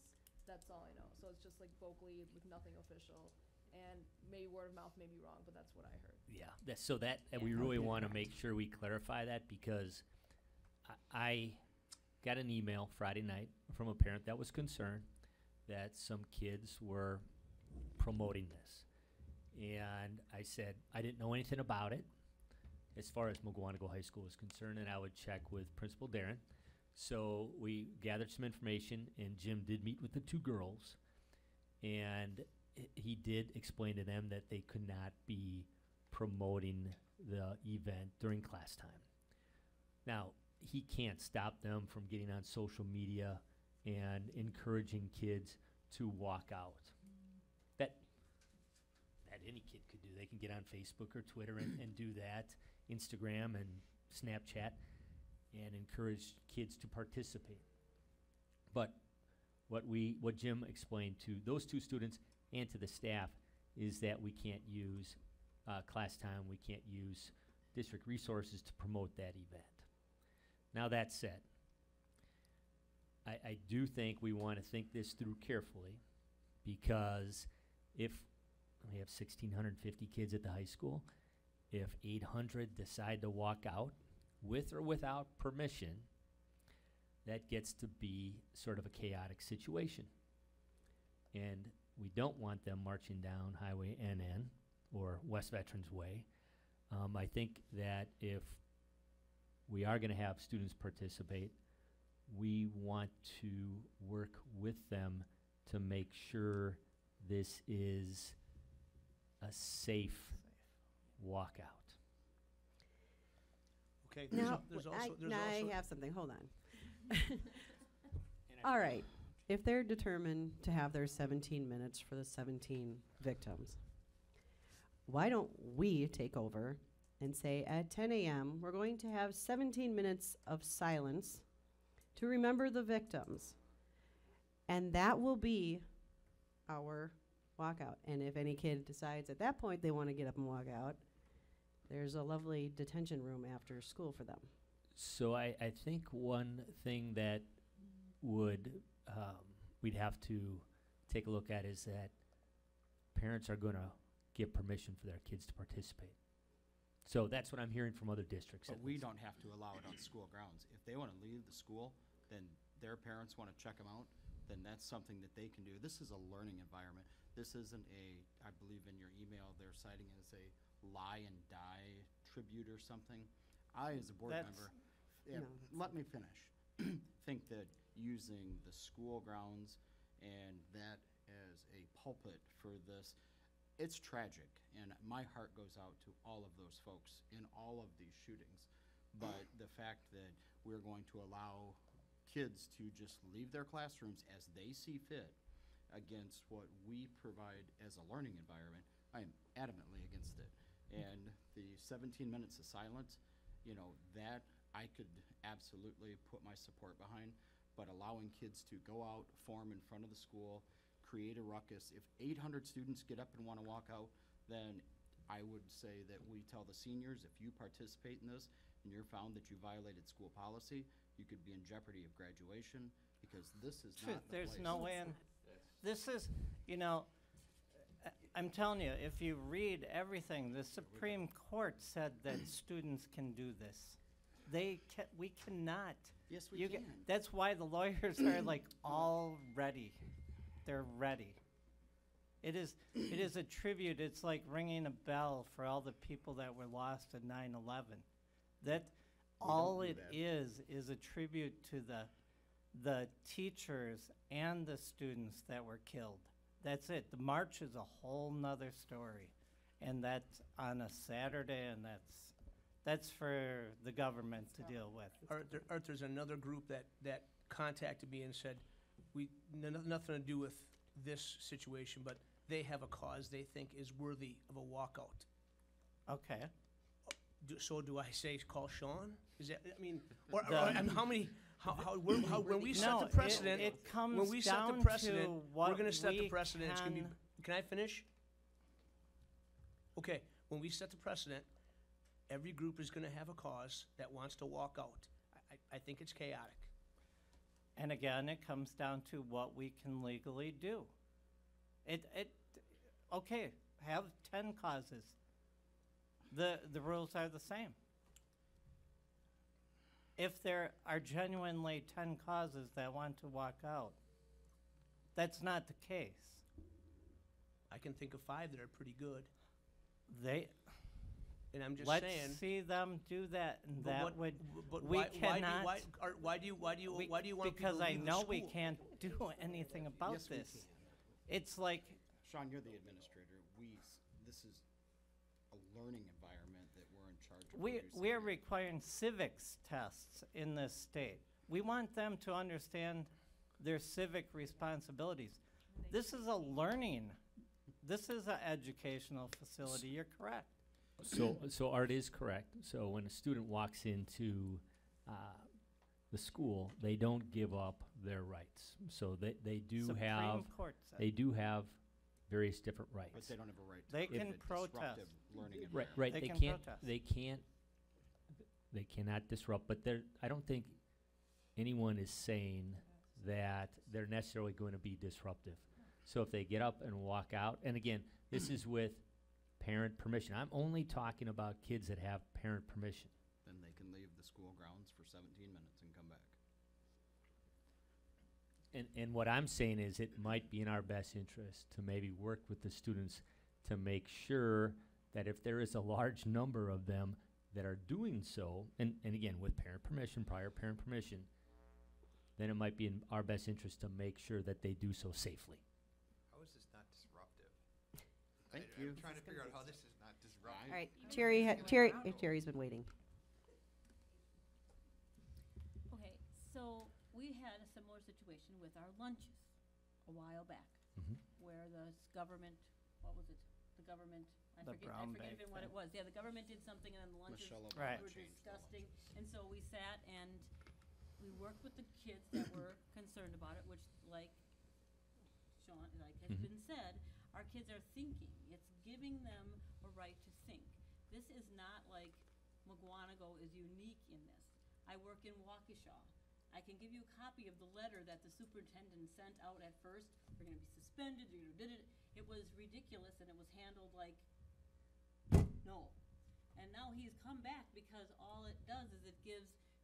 That's all I know. So it's just like vocally with nothing official. And maybe word of mouth may be wrong, but that's what I heard. Yeah, and we really want to make sure we clarify that because I got an email Friday night from a parent that was concerned that some kids were promoting this. And I said I didn't know anything about it as far as Mugwanago High School is concerned, and I would check with Principal Darren. So we gathered some information, and Jim did meet with the 2 girls, and he did explain to them that they could not be promoting the event during class time. Now, he can't stop them from getting on social media and encouraging kids to walk out. That any kid could do. They can get on Facebook or Twitter and do that, Instagram and Snapchat, and encourage kids to participate. But what Jim explained to those 2 students and to the staff is that we can't use class time, we can't use district resources to promote that event. Now that said, I do think we want to think this through carefully, because if we have 1,650 kids at the high school, if 800 decide to walk out with or without permission, that gets to be sort of a chaotic situation. And we don't want them marching down Highway NN or West Veterans Way. I think that if we are going to have students participate, we want to work with them to make sure this is a safe walkout. Okay, Now, there's I also, have something, hold on. All right, if they're determined to have their 17 minutes for the 17 victims, why don't we take over and say at 10 a.m. we're going to have 17 minutes of silence to remember the victims. And that will be our walkout. And if any kid decides at that point they want to get up and walk out, there's a lovely detention room after school for them. So I think one thing that would, we'd have to take a look at is that parents are going to give permission for their kids to participate. So that's what I'm hearing from other districts. But at we least. don't have to allow it on school grounds. If they want to leave the school, then their parents want to check them out, then that's something that they can do. This is a learning environment. This isn't a, I believe in your email, they're citing it as a lie and die tribute or something. I, as a board That's- member, let me finish. Think that using the school grounds and that as a pulpit for this, it's tragic, and my heart goes out to all of those folks in all of these shootings. But the fact that we're going to allow kids to just leave their classrooms as they see fit against what we provide as a learning environment, I am adamantly against it. And the 17 minutes of silence, that I could absolutely put my support behind, but allowing kids to go out, form in front of the school, create a ruckus. If 800 students get up and want to walk out, then I would say that we tell the seniors, if you participate in this and you're found that you violated school policy, you could be in jeopardy of graduation, because this is not the There's place. no way in, this is, I'm telling you, if you read everything, the Supreme Court said that students can do this. We cannot. Yes, we You can. That's why the lawyers are like all ready. They're ready. It is a tribute. It's like ringing a bell for all the people that were lost in 9/11. That all do it that. is a tribute to the teachers and the students that were killed. That's it. The march is a whole nother story, and that's on a Saturday, and that's for the government to deal with. There's another group that contacted me and said, nothing to do with this situation, but they have a cause they think is worthy of a walkout. Okay. So do I say call Sean? Is that, I mean, or The- and how many, when we set No, the precedent, it comes when we set down the precedent, to we're what gonna set the we precedent, it's gonna be, can- can I finish? Okay, when we set the precedent, every group is gonna have a cause that wants to walk out. I think it's chaotic. And again, it comes down to what we can legally do. Okay, have 10 causes. The rules are the same. If there are genuinely 10 causes that want to walk out, that's not the case. I can think of 5 that are pretty good, and I'm just Let's saying. see them do that, and But that what- would, but we why- cannot. why do you want people Because to I leave the know we school? can't do anything about Yes, we this. can. It's like, Sean, you're the administrator. This is a learning environment that we're in charge of we're producing. requiring civics tests in this state. We want them to understand their civic responsibilities. This is a learning, this is an educational facility, you're correct. So Art is correct. So when a student walks into the school, they don't give up their rights. So they do Supreme have Court said. they do have various different rights. But they don't have a right to They prohibit can disruptive protest. learning Right, environment. right. They They can can't. protest. They cannot disrupt. But I don't think anyone is saying that they're necessarily going to be disruptive. So if they get up and walk out, and again, this is with parent permission. I'm only talking about kids that have parent permission. Then they can leave the school grounds for 17 minutes and come back. And what I'm saying is it might be in our best interest to maybe work with the students to make sure that if there is a large number of them that are doing so, and again, with parent permission, prior parent permission, then it might be in our best interest to make sure that they do so safely. How is this not disruptive? Thank I'm you. trying to figure out how this is not disruptive. All right, Terry's been waiting. Okay, so we had a similar situation with our lunches a while back, Mhm. where the government, what was it? The government, I The forget brown even bag what it thing. was. Yeah, the government did something and then the lunches Michelle Obama Right. were changed the disgusting. lunches. And so we sat and we worked with the kids that were concerned about it, which like Sean, like has Mhm. been said, our kids are thinking. It's giving them a right to think. This is not like Mugwanago is unique in this. I work in Waukesha. I can give you a copy of the letter that the superintendent sent out at first. You're gonna be suspended, you're gonna did it. It was ridiculous and it was handled like, no. And now he's come back because all it does is it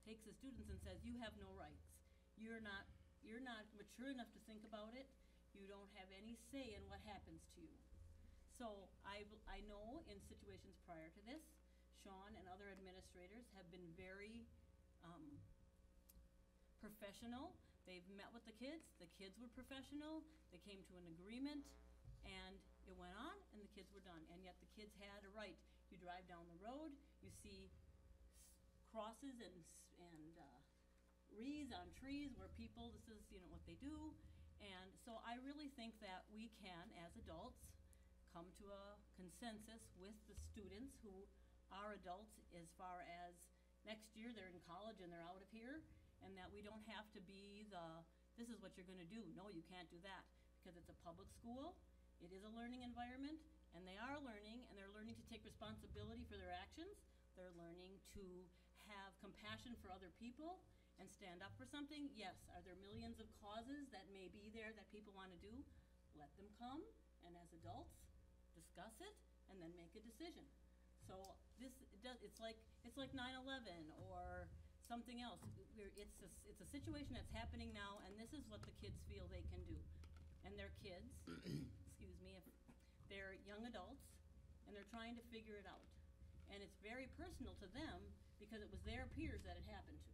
takes the students and says, you have no rights. You're not mature enough to think about it. You don't have any say in what happens to you. So I know in situations prior to this, Sean and other administrators have been very, professional. They've met with the kids were professional, they came to an agreement, and it went on, and the kids were done. And yet the kids had a right. You drive down the road, you see crosses and wreaths on trees where people, this is, what they do. And so I really think that we can, as adults, come to a consensus with the students who are adults as far as next year they're in college and they're out of here, and that we don't have to be this is what you're gonna do. No, you can't do that, because it's a public school, it is a learning environment, and they are learning, and they're learning to take responsibility for their actions. They're learning to have compassion for other people and stand up for something. Yes, are there millions of causes that may be there that people wanna do? Let them come, and as adults, discuss it, and then make a decision. So it's like 9/11 or something else. It's a situation that's happening now, and this is what the kids feel they can do. And they're kids, excuse me, if they're young adults, and they're trying to figure it out. And it's very personal to them because it was their peers that it happened to.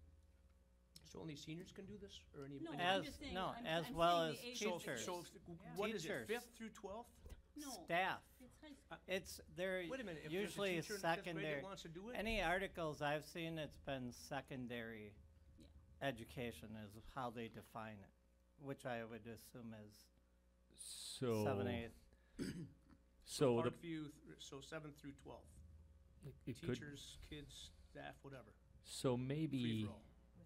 So only seniors can do this, or any? No, any- I'm just saying, as I'm well saying as the age So, of the teachers. so kids. what is it, Teachers. 5th through 12th? No, Staff. it's high school. They're Wait a minute, if there's a usually teacher in the 5th grade secondary. that wants to do it? Any articles I've seen, it's been secondary Yeah. education is how they define it, which I would assume is So. 7, 8. So the, Parkview, so 7th through 12th. it could, Teachers, kids, staff, whatever. so maybe, Free-for-all.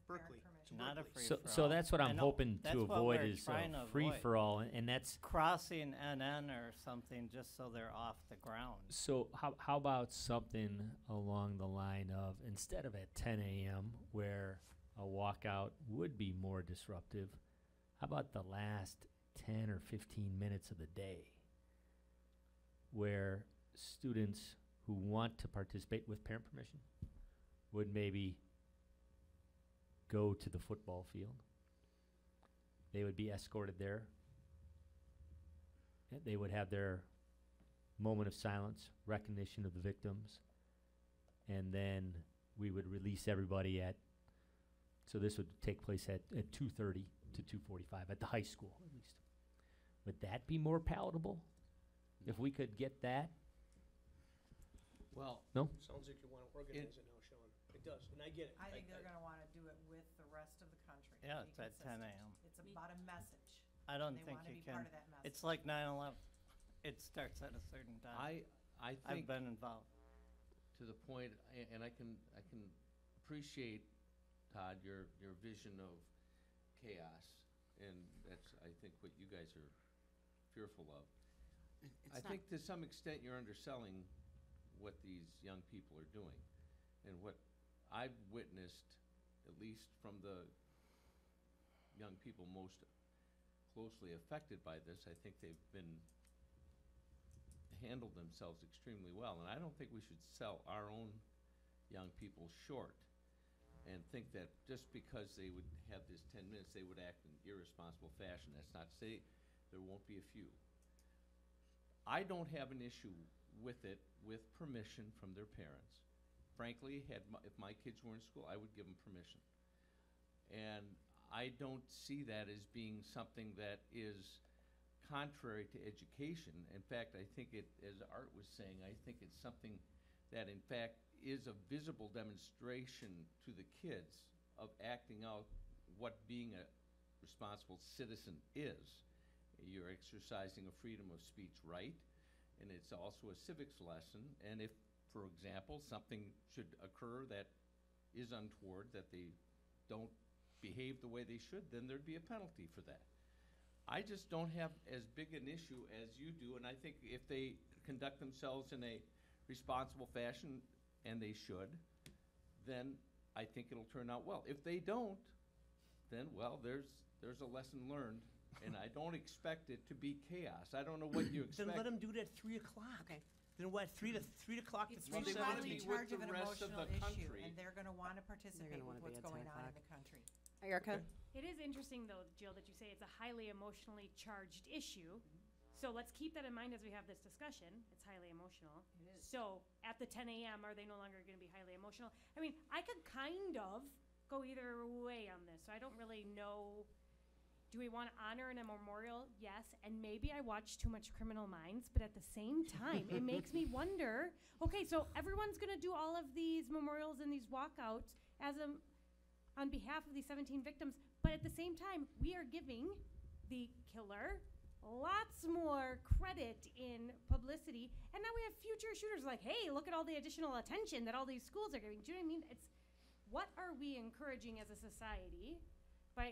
Berkeley. It's Not a Berkeley. free so that's what I I'm know. hoping That's to what avoid we're is trying to a avoid. free-for-all, and that's, Crossing NN or something just so they're off the ground. so how about something along the line of, instead of at 10 a.m. where a walkout would be more disruptive, how about the last 10 or 15 minutes of the day where students who want to participate with parent permission would maybe go to the football field. They would be escorted there. And they would have their moment of silence, recognition of the victims, and then we would release everybody so this would take place at 2:30 to 2:45 at the high school at least. Would that be more palatable? If we could get that? Well, No? Sounds like you want to organize it now, Sean. It does, and I get it. I think they're gonna wanna do it with the rest of the country. Yeah, be it's at 10 consistent. a.m. It's about a message. I don't They think wanna you be part can. of that message. It's like 9/11. It starts at a certain time. I I've think been involved. to the point, and I can appreciate, Todd, your vision of chaos, and that's, I think, what you guys are fearful of. I think to some extent you're underselling what these young people are doing. And what I've witnessed, at least from the young people most closely affected by this, I think they've handled themselves extremely well. And I don't think we should sell our own young people short and think that just because they would have this 10 minutes, they would act in irresponsible fashion. That's not to say there won't be a few. I don't have an issue with it with permission from their parents. Frankly, if my kids were in school, I would give them permission. And I don't see that as being something that is contrary to education. In fact, I think it, as Art was saying, I think it's something that in fact is a visible demonstration to the kids of acting out what being a responsible citizen is. You're exercising a freedom of speech right, and it's also a civics lesson. And if, for example, something should occur that is untoward, that they don't behave the way they should, then there'd be a penalty for that. I just don't have as big an issue as you do, and I think if they conduct themselves in a responsible fashion, and they should, then I think it'll turn out well. If they don't, then, well, there's a lesson learned, and I don't expect it to be chaos. I don't know what you expect. Then let them do it at 3 o'clock. Okay. Then what, 3 o'clock to It's 3:17? they wanna in be charge with of the an rest of emotional the issue, country. and they're gonna wanna participate wanna with be what's at 10 going on in o'clock. the country. Erica? It is interesting though, Jill, that you say it's a highly emotionally charged issue. So let's keep that in mind as we have this discussion. It's highly emotional. It is. So at the 10 a.m., are they no longer going to be highly emotional? I mean, I could kind of go either way on this. So I don't really know. Do we want to honor in a memorial? Yes. And maybe I watch too much Criminal Minds, but at the same time, it makes me wonder. Okay, so everyone's going to do all of these memorials and these walkouts on behalf of these 17 victims, but at the same time, we are giving the killer lots more credit in publicity, and now we have future shooters like, hey, look at all the additional attention that all these schools are giving. Do you know what I mean? It's what are we encouraging as a society by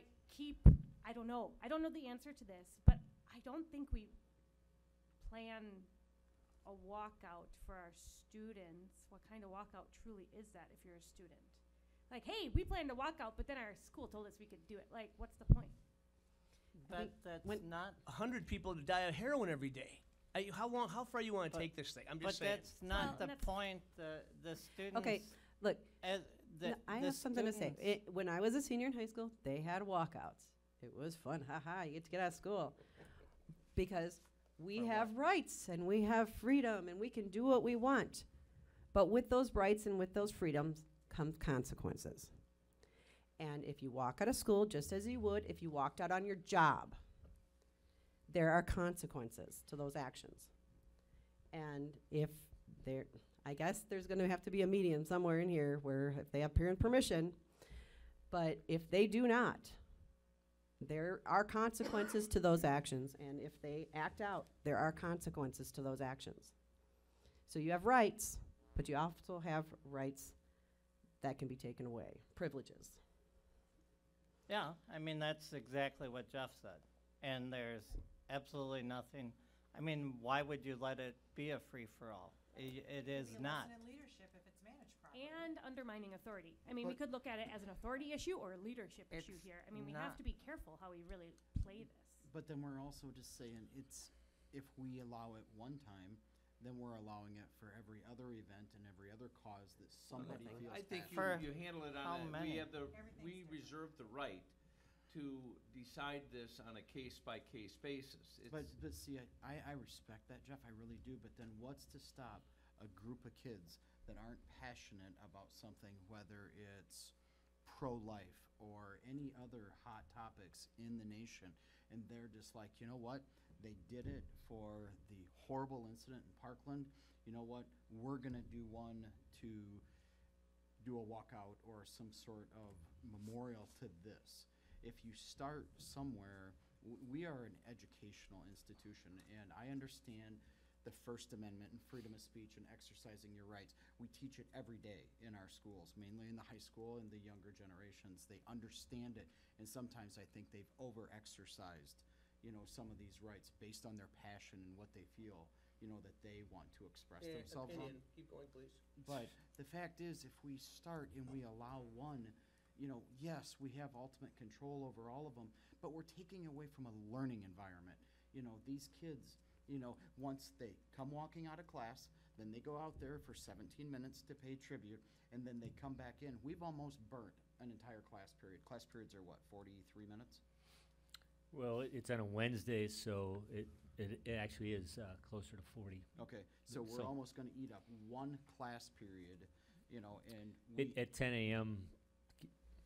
I don't know the answer to this, but I don't think we plan a walkout for our students. What kind of walkout truly is that if you're a student? Like, hey, we planned a walkout, but then our school told us we could do it. Like, what's the point? But that's not, 100 people die of heroin every day. How far you want to But- take this thing? I'm but just saying. that's not Well, the that's- point. The students. Okay, look, I the have something to say. students- When I was a senior in high school, they had walkouts. It was fun, you get to get out of school. Because we have rights and we have freedom and we can do what we want. But with those rights and with those freedoms comes consequences. And if you walk out of school, just as you would if you walked out on your job, there are consequences to those actions. And if I guess there's gonna have to be a medium somewhere in here where if they have parent permission, but if they do not, there are consequences to those actions, and if they act out, there are consequences to those actions. So you have rights, but you also have rights that can be taken away, privileges. Yeah, I mean, that's exactly what Jeff said. And there's absolutely nothing, I mean, why would you let it be a free-for-all? It is Maybe a not. lesson in leadership if it's managed properly. And undermining authority. I mean, we could look at it as an authority issue or a leadership issue It's here. I mean, we have not- to be careful how we really play this. But then we're also just saying if we allow it one time, then we're allowing it for every other event and every other cause that somebody feels I think passionate. you handle it how on many? we reserve the right to decide this on a case-by-case basis. But see, I respect that, Jeff, I really do, but then what's to stop a group of kids that aren't passionate about something, whether it's pro-life or any other hot topics in the nation, and they're just like, you know what? They did it for the horrible incident in Parkland. You know what? We're gonna do one to do a walkout or some sort of memorial to this. If you start somewhere, we are an educational institution, and I understand the First Amendment and freedom of speech and exercising your rights. We teach it every day in our schools, mainly in the high school and the younger generations. They understand it, and sometimes I think they've over-exercised, some of these rights based on their passion and what they feel, that they want to express themselves on. Opinion. Keep going, please. But the fact is, if we start and we allow one, yes, we have ultimate control over all of them, but we're taking away from a learning environment. These kids, once they come walking out of class, then they go out there for 17 minutes to pay tribute, and then they come back in. We've almost burnt an entire class period. Class periods are what, 43 minutes? Well, it's on a Wednesday, so it actually is closer to 40. Okay, so we're So- almost gonna eat up one class period, and we. At 10 a.m.,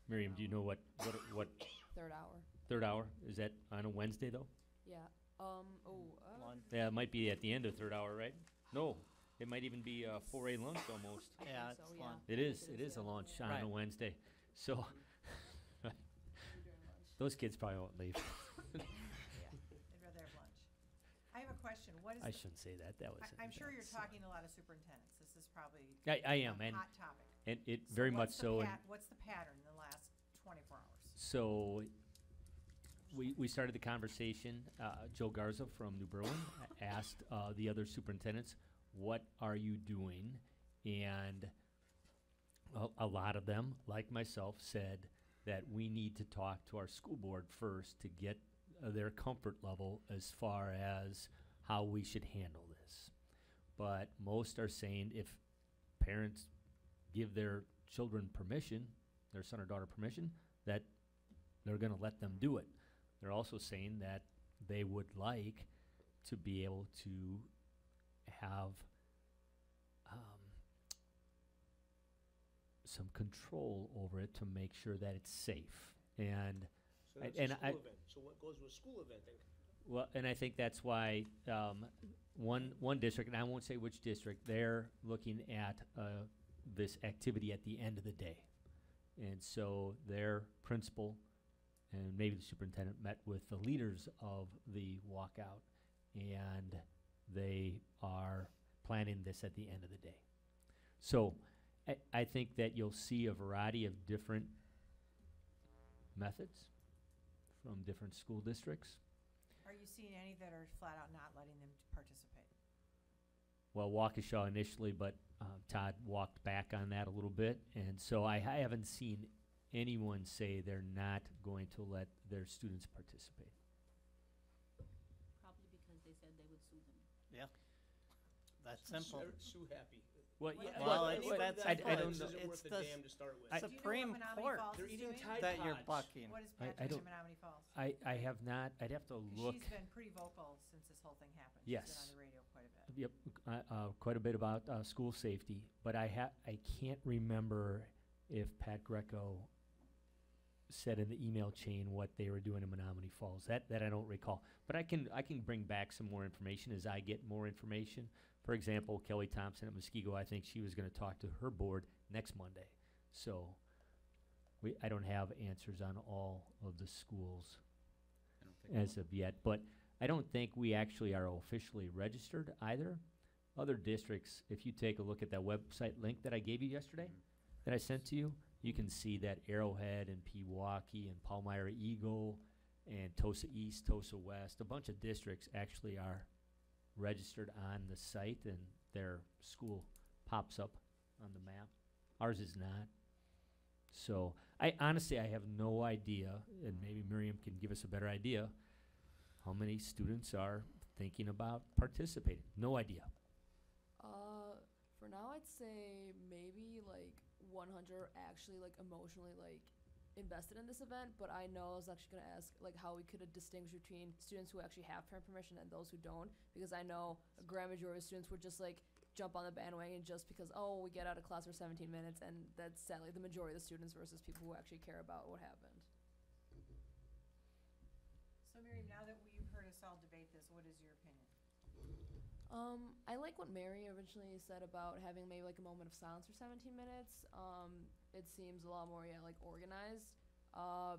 Miriam, do you know what Third hour. third hour? Is that on a Wednesday, though? Yeah. One. Yeah, it might be at the end of third hour, right? No, it might even be 4 a lunch almost. Yeah, so, it's yeah. one. It is a lunch on Right. a Wednesday. So, Those kids probably won't leave. Yeah, they'd rather have lunch. I have a question. What is? I the- shouldn't say that. That was. I'm sure you're talking to a lot of superintendents. This is probably I am, a and hot topic. and it very much what's the so. And what's the pattern in the last 24 hours? so we started the conversation. Joe Garza from New Berlin asked the other superintendents, "What are you doing?" And a lot of them, like myself, said that we need to talk to our school board first to get their comfort level as far as how we should handle this. But most are saying if parents give their children permission, their son or daughter permission, that they're going to let them do it. They're also saying that they would like to be able to have some control over it to make sure that it's safe. And So that's and a school I- event. So what goes with a school event then? well, and I think that's why one district, and I won't say which district, they're looking at this activity at the end of the day. And so their principal and maybe the superintendent met with the leaders of the walkout, and they are planning this at the end of the day. So I think that you'll see a variety of different methods from different school districts. Are you seeing any that are flat out not letting them participate? Well, Waukesha initially, but Todd walked back on that a little bit. And so I haven't seen anyone say they're not going to let their students participate. Probably because they said they would sue them. Yeah. That's simple. Sue happy. Well, What yeah, about- Well, Well, it's, what- that's I simple. don't It's know. Isn't worth a the damn to start with. I- Do you know what Supreme Menominee Court Falls They're is eating doing? Tide that you're Pods. bucking. What is I Pat doing don't- in Menominee Falls? I have not, I'd have to look. She's been pretty vocal since this whole thing happened. Yes. She's been on the radio quite a bit. Yep, quite a bit about school safety, but I can't remember if Pat Greco said in the email chain what they were doing in Menominee Falls. That I don't recall. But I can bring back some more information as I get more information. For example, Kelly Thompson at Muskego, I think she was going to talk to her board next Monday. So I don't have answers on all of the schools I don't think as of yet, but I don't think we actually are officially registered either. Other districts, if you take a look at that website link that I gave you yesterday, that I sent to you, you can see that Arrowhead and Pewaukee and Palmyra Eagle and Tosa East, Tosa West, a bunch of districts actually are registered on the site and their school pops up on the map. Ours is not. So I honestly, I have no idea, and maybe Miriam can give us a better idea, how many students are thinking about participating. No idea. For now, I'd say maybe like 100 actually like emotionally like invested in this event, but I know I was actually gonna ask like how we could distinguish between students who actually have parent permission and those who don't, because I know a grand majority of students would just like jump on the bandwagon just because, oh, we get out of class for 17 minutes, and that's sadly the majority of the students versus people who actually care about what happened. So Miriam, now that we've heard us all debate this, what is your opinion? I like what Mary originally said about having maybe like a moment of silence for 17 minutes. It seems a lot more, like organized,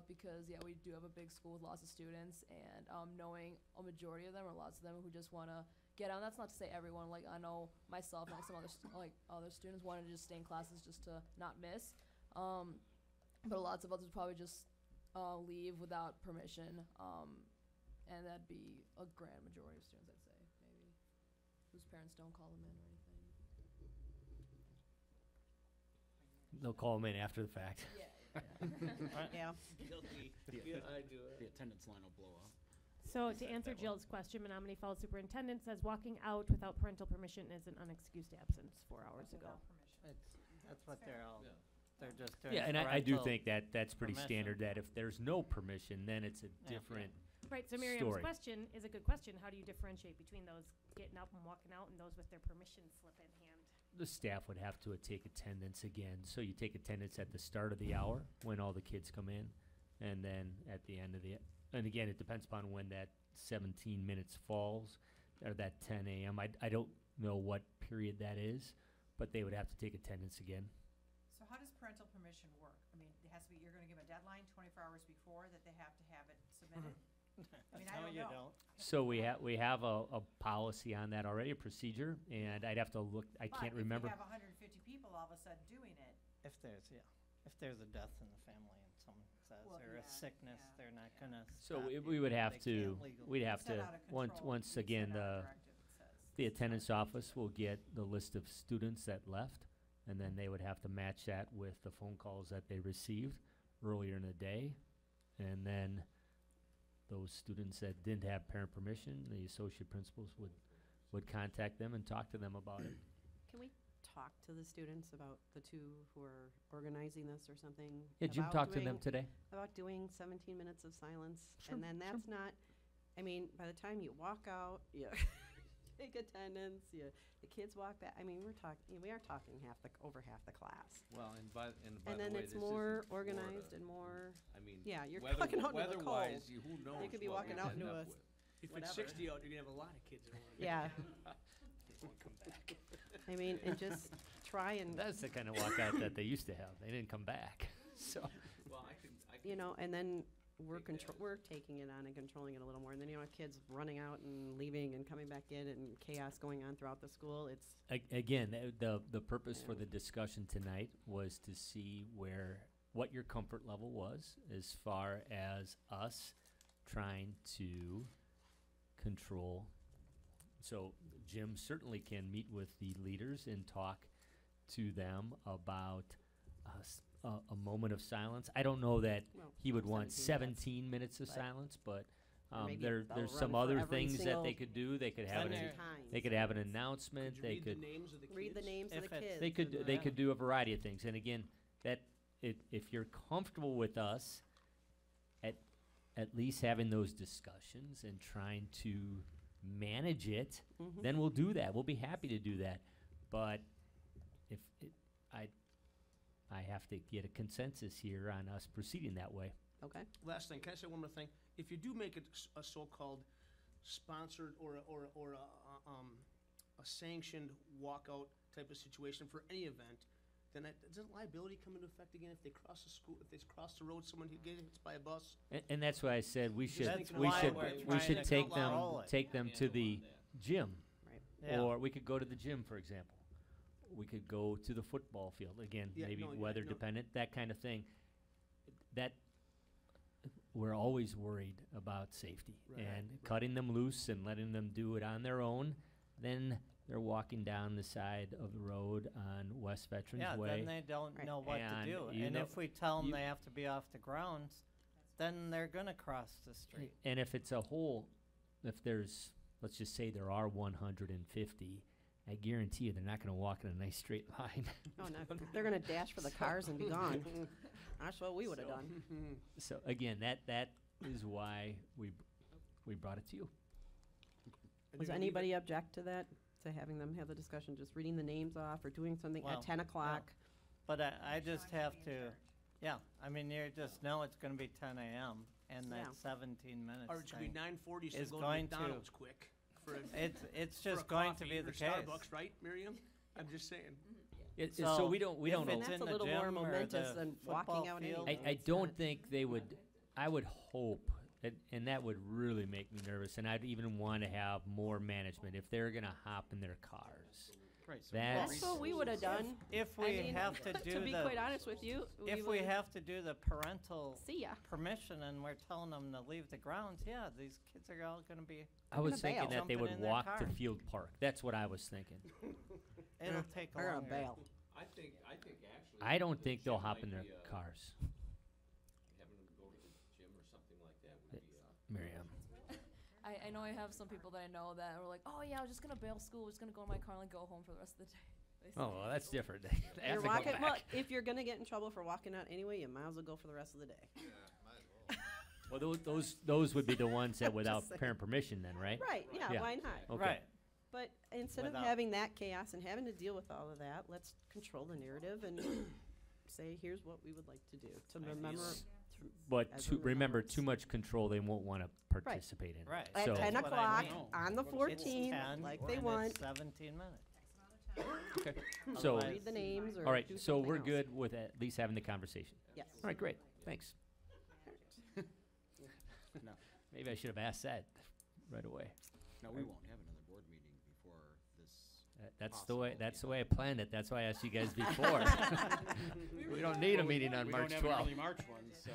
because, we do have a big school with lots of students, and knowing a majority of them or lots of them who just want to get out. That's not to say everyone, like I know myself and like some other, other students wanted to just stay in classes just to not miss. But lots of others would probably just leave without permission, and that'd be a grand majority of students, I'd say, maybe, whose parents don't call them in or anything. They'll call them in after the fact. Yeah. Guilty. The Yeah, I do The it. attendance line will blow up. So to answer Jill's question, Menominee Falls Superintendent says walking out without parental permission is an unexcused absence 4 hours ago. Without permission. That's what they're all, Yeah. they're just doing. Yeah, and I do parental think that that's pretty permission. standard, that if there's no permission, then it's a Yeah. different. Right, so Miriam's Story. question is a good question. How do you differentiate between those getting up and walking out and those with their permission slip in hand? The staff would have to take attendance again. So you take attendance at the start of the hour when all the kids come in, and then at the end of the, and again, it depends upon when that 17 minutes falls, or that 10 a.m. I don't know what period that is, but they would have to take attendance again. So how does parental permission work? I mean, it has to be, you're gonna give a deadline 24 hours before that they have to have it submitted? I mean, I No, don't you know. don't. So we have a policy on that already, a procedure, and I'd have to look, I can't remember. But if you have 150 people all of a sudden doing it, If there's a death in the family and someone says, Well, or a yeah, sickness, yeah, they're not gonna So stop we would you. have They to, can't legally. we'd have It's not to, out of once, control. once It's again, not out of the directive, it says. the attendance office will get the list of students that left, and then they would have to match that with the phone calls that they received earlier in the day. And then those students that didn't have parent permission, the associate principals would contact them and talk to them about it. Can we talk to the students about the two who are organizing this or something? Yeah, Jim about talked to them doing- today. About doing 17 minutes of silence, Sure, and then sure. that's not, I mean, by the time you walk out, you take attendance, the kids walk back, I mean, we are talking over half the class. Well, and by And the then way, it's this more isn't organized Florida. and more, I mean, yeah, you're weather- walking out into the cold. weather-wise, who knows You could be what walking we'd out end into up a, with. If whatever. it's 60 out, you're gonna have a lot of kids in Oregon. yeah, They won't come back. I mean, and just try and, That's the kind of walkout that they used to have. They didn't come back, so. Well, I can you know, and then we're take that we're taking it on and controlling it a little more, and then, you know, kids running out and leaving and coming back in and chaos going on throughout the school, it's, Again, the purpose for the discussion tonight was to see what your comfort level was as far as us trying to control. So Jim certainly can meet with the leaders and talk to them about a moment of silence. I don't know that well, he would want 17 17 minutes minutes, of but- silence, but maybe there's they'll some run for other every things that single they could do. They could have Then an, there- times. they could have an announcement. Could you They read could the names of the kids? Read the names of If the it's- kids. they could and they the- could do a variety of things. And again, if you're comfortable with us at least having those discussions and trying to manage it, Mhm. then we'll do that. We'll be happy to do that. But if I have to get a consensus here on us proceeding that way. Okay, Last thing, can I say one more thing? If you do make it a so-called sponsored or a sanctioned walkout type of situation for any event, then doesn't liability come into effect again if they cross the school, if they cross the road, someone gets hit by a bus? And that's why I said we should thinking we aloud should while we trying should to take them control it. take them to the gym, right. Yeah. or we could go to the gym, for example. We could go to the football field again, Yeah, maybe no, yeah, weather no. dependent, that kind of thing. That we're always worried about safety Right, and right. cutting them loose and letting them do it on their own. Then they're walking down the side of the road on West Veterans Yeah, Way. then they don't Right. know what And to do. you And know- if we tell them you- they have to be off the grounds, then they're gonna cross the street. And if it's if there's, let's just say there are 150, I guarantee you they're not going to walk in a nice straight line. Oh, no, they're gonna dash for the cars and be gone. That's what we would've done. So again, that is why we brought it to you. Does anybody object to that, to having them have the discussion, just reading the names off or doing something Well, at 10 o'clock? But I just have to, yeah, I mean, you just know it's gonna be 10 AM and Yeah. that 17 minutes Or it's gonna be thing. 9:40, so is go to going to- McDonald's quick for a, It's for a just going to coffee be or the case. Starbucks, right, Miriam? I'm just saying. So we don't if know. it's That's in a the little more gym or momentous the than football walking out field, anyway. I It's don't not- think they would. I would hope, and that would really make me nervous. And I'd even want to have more management if they're going to hop in their cars. Right, so That's what we would've done. If I we mean, have to do To be the, quite honest with you. if we have to do the parental See ya. permission and we're telling them to leave the grounds, yeah, these kids are all gonna be, I was gonna thinking bail. that they Jumping would in their walk to car. Field Park. That's what I was thinking. it'll take a They're gonna longer. bail. I think actually. I don't the think they'll gym hop might in their be, cars. Having them go to the gym or something like that would be, Miriam. I know I have some people that I know that are like, oh yeah, I was just gonna bail school, just gonna go in my car and go home for the rest of the day. They say. Oh, well, that's different. They have You're to go walking, back. well, if you're gonna get in trouble for walking out anyway, you might as well go for the rest of the day. Yeah, might as well. Well, those would be the ones that Just without saying. parent permission then, right? Right, yeah, Yeah. why not? Okay. Right, But instead of Without- having that chaos and having to deal with all of that, let's control the narrative and say, here's what we would like to do, to remember. But as to a remember, remembrance. too much control they won't want to participate in. right. At So- 10 That's what I o'clock mean. on the It's 14th, 10 like they and want. it's 17 minutes. Okay. So, Otherwise- Read the names or all right, do so something we're else. good with at least having the conversation. Yes. All right, great, thanks. No, Maybe I should have asked that right away. no, we won't have another board meeting before this. That's the way, possible, that's the yeah. way I planned it, that's why I asked you guys before. We don't need a meeting on March 12th. We don't have an early March one, so.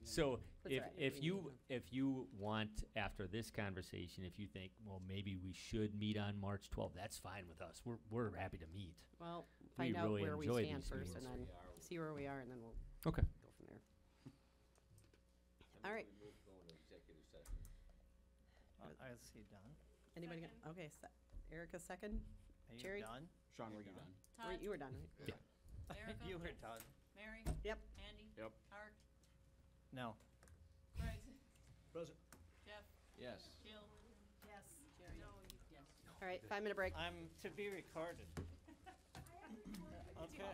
So That's if, all right. if We you, need if you want, after this conversation, if you think, well, maybe we should meet on March 12th, that's fine with us. We're happy to meet. Well, We find out really where we enjoy stand these first and meetings. then see where we are and then we'll Okay. go from there. I All move right. we move going to executive session. I see done. Anybody, okay, Erica second? Are you Jerry? done? Sean, were you done? Or Todd, you were done, right? Yeah. Erica, You were done. Mary, Yep. Andy, Yep. Art, No. Greg, Present. Jeff, Yes. Jill. Yes. Jerry. Yes. All right, 5-minute break. I'm to be recorded. Okay.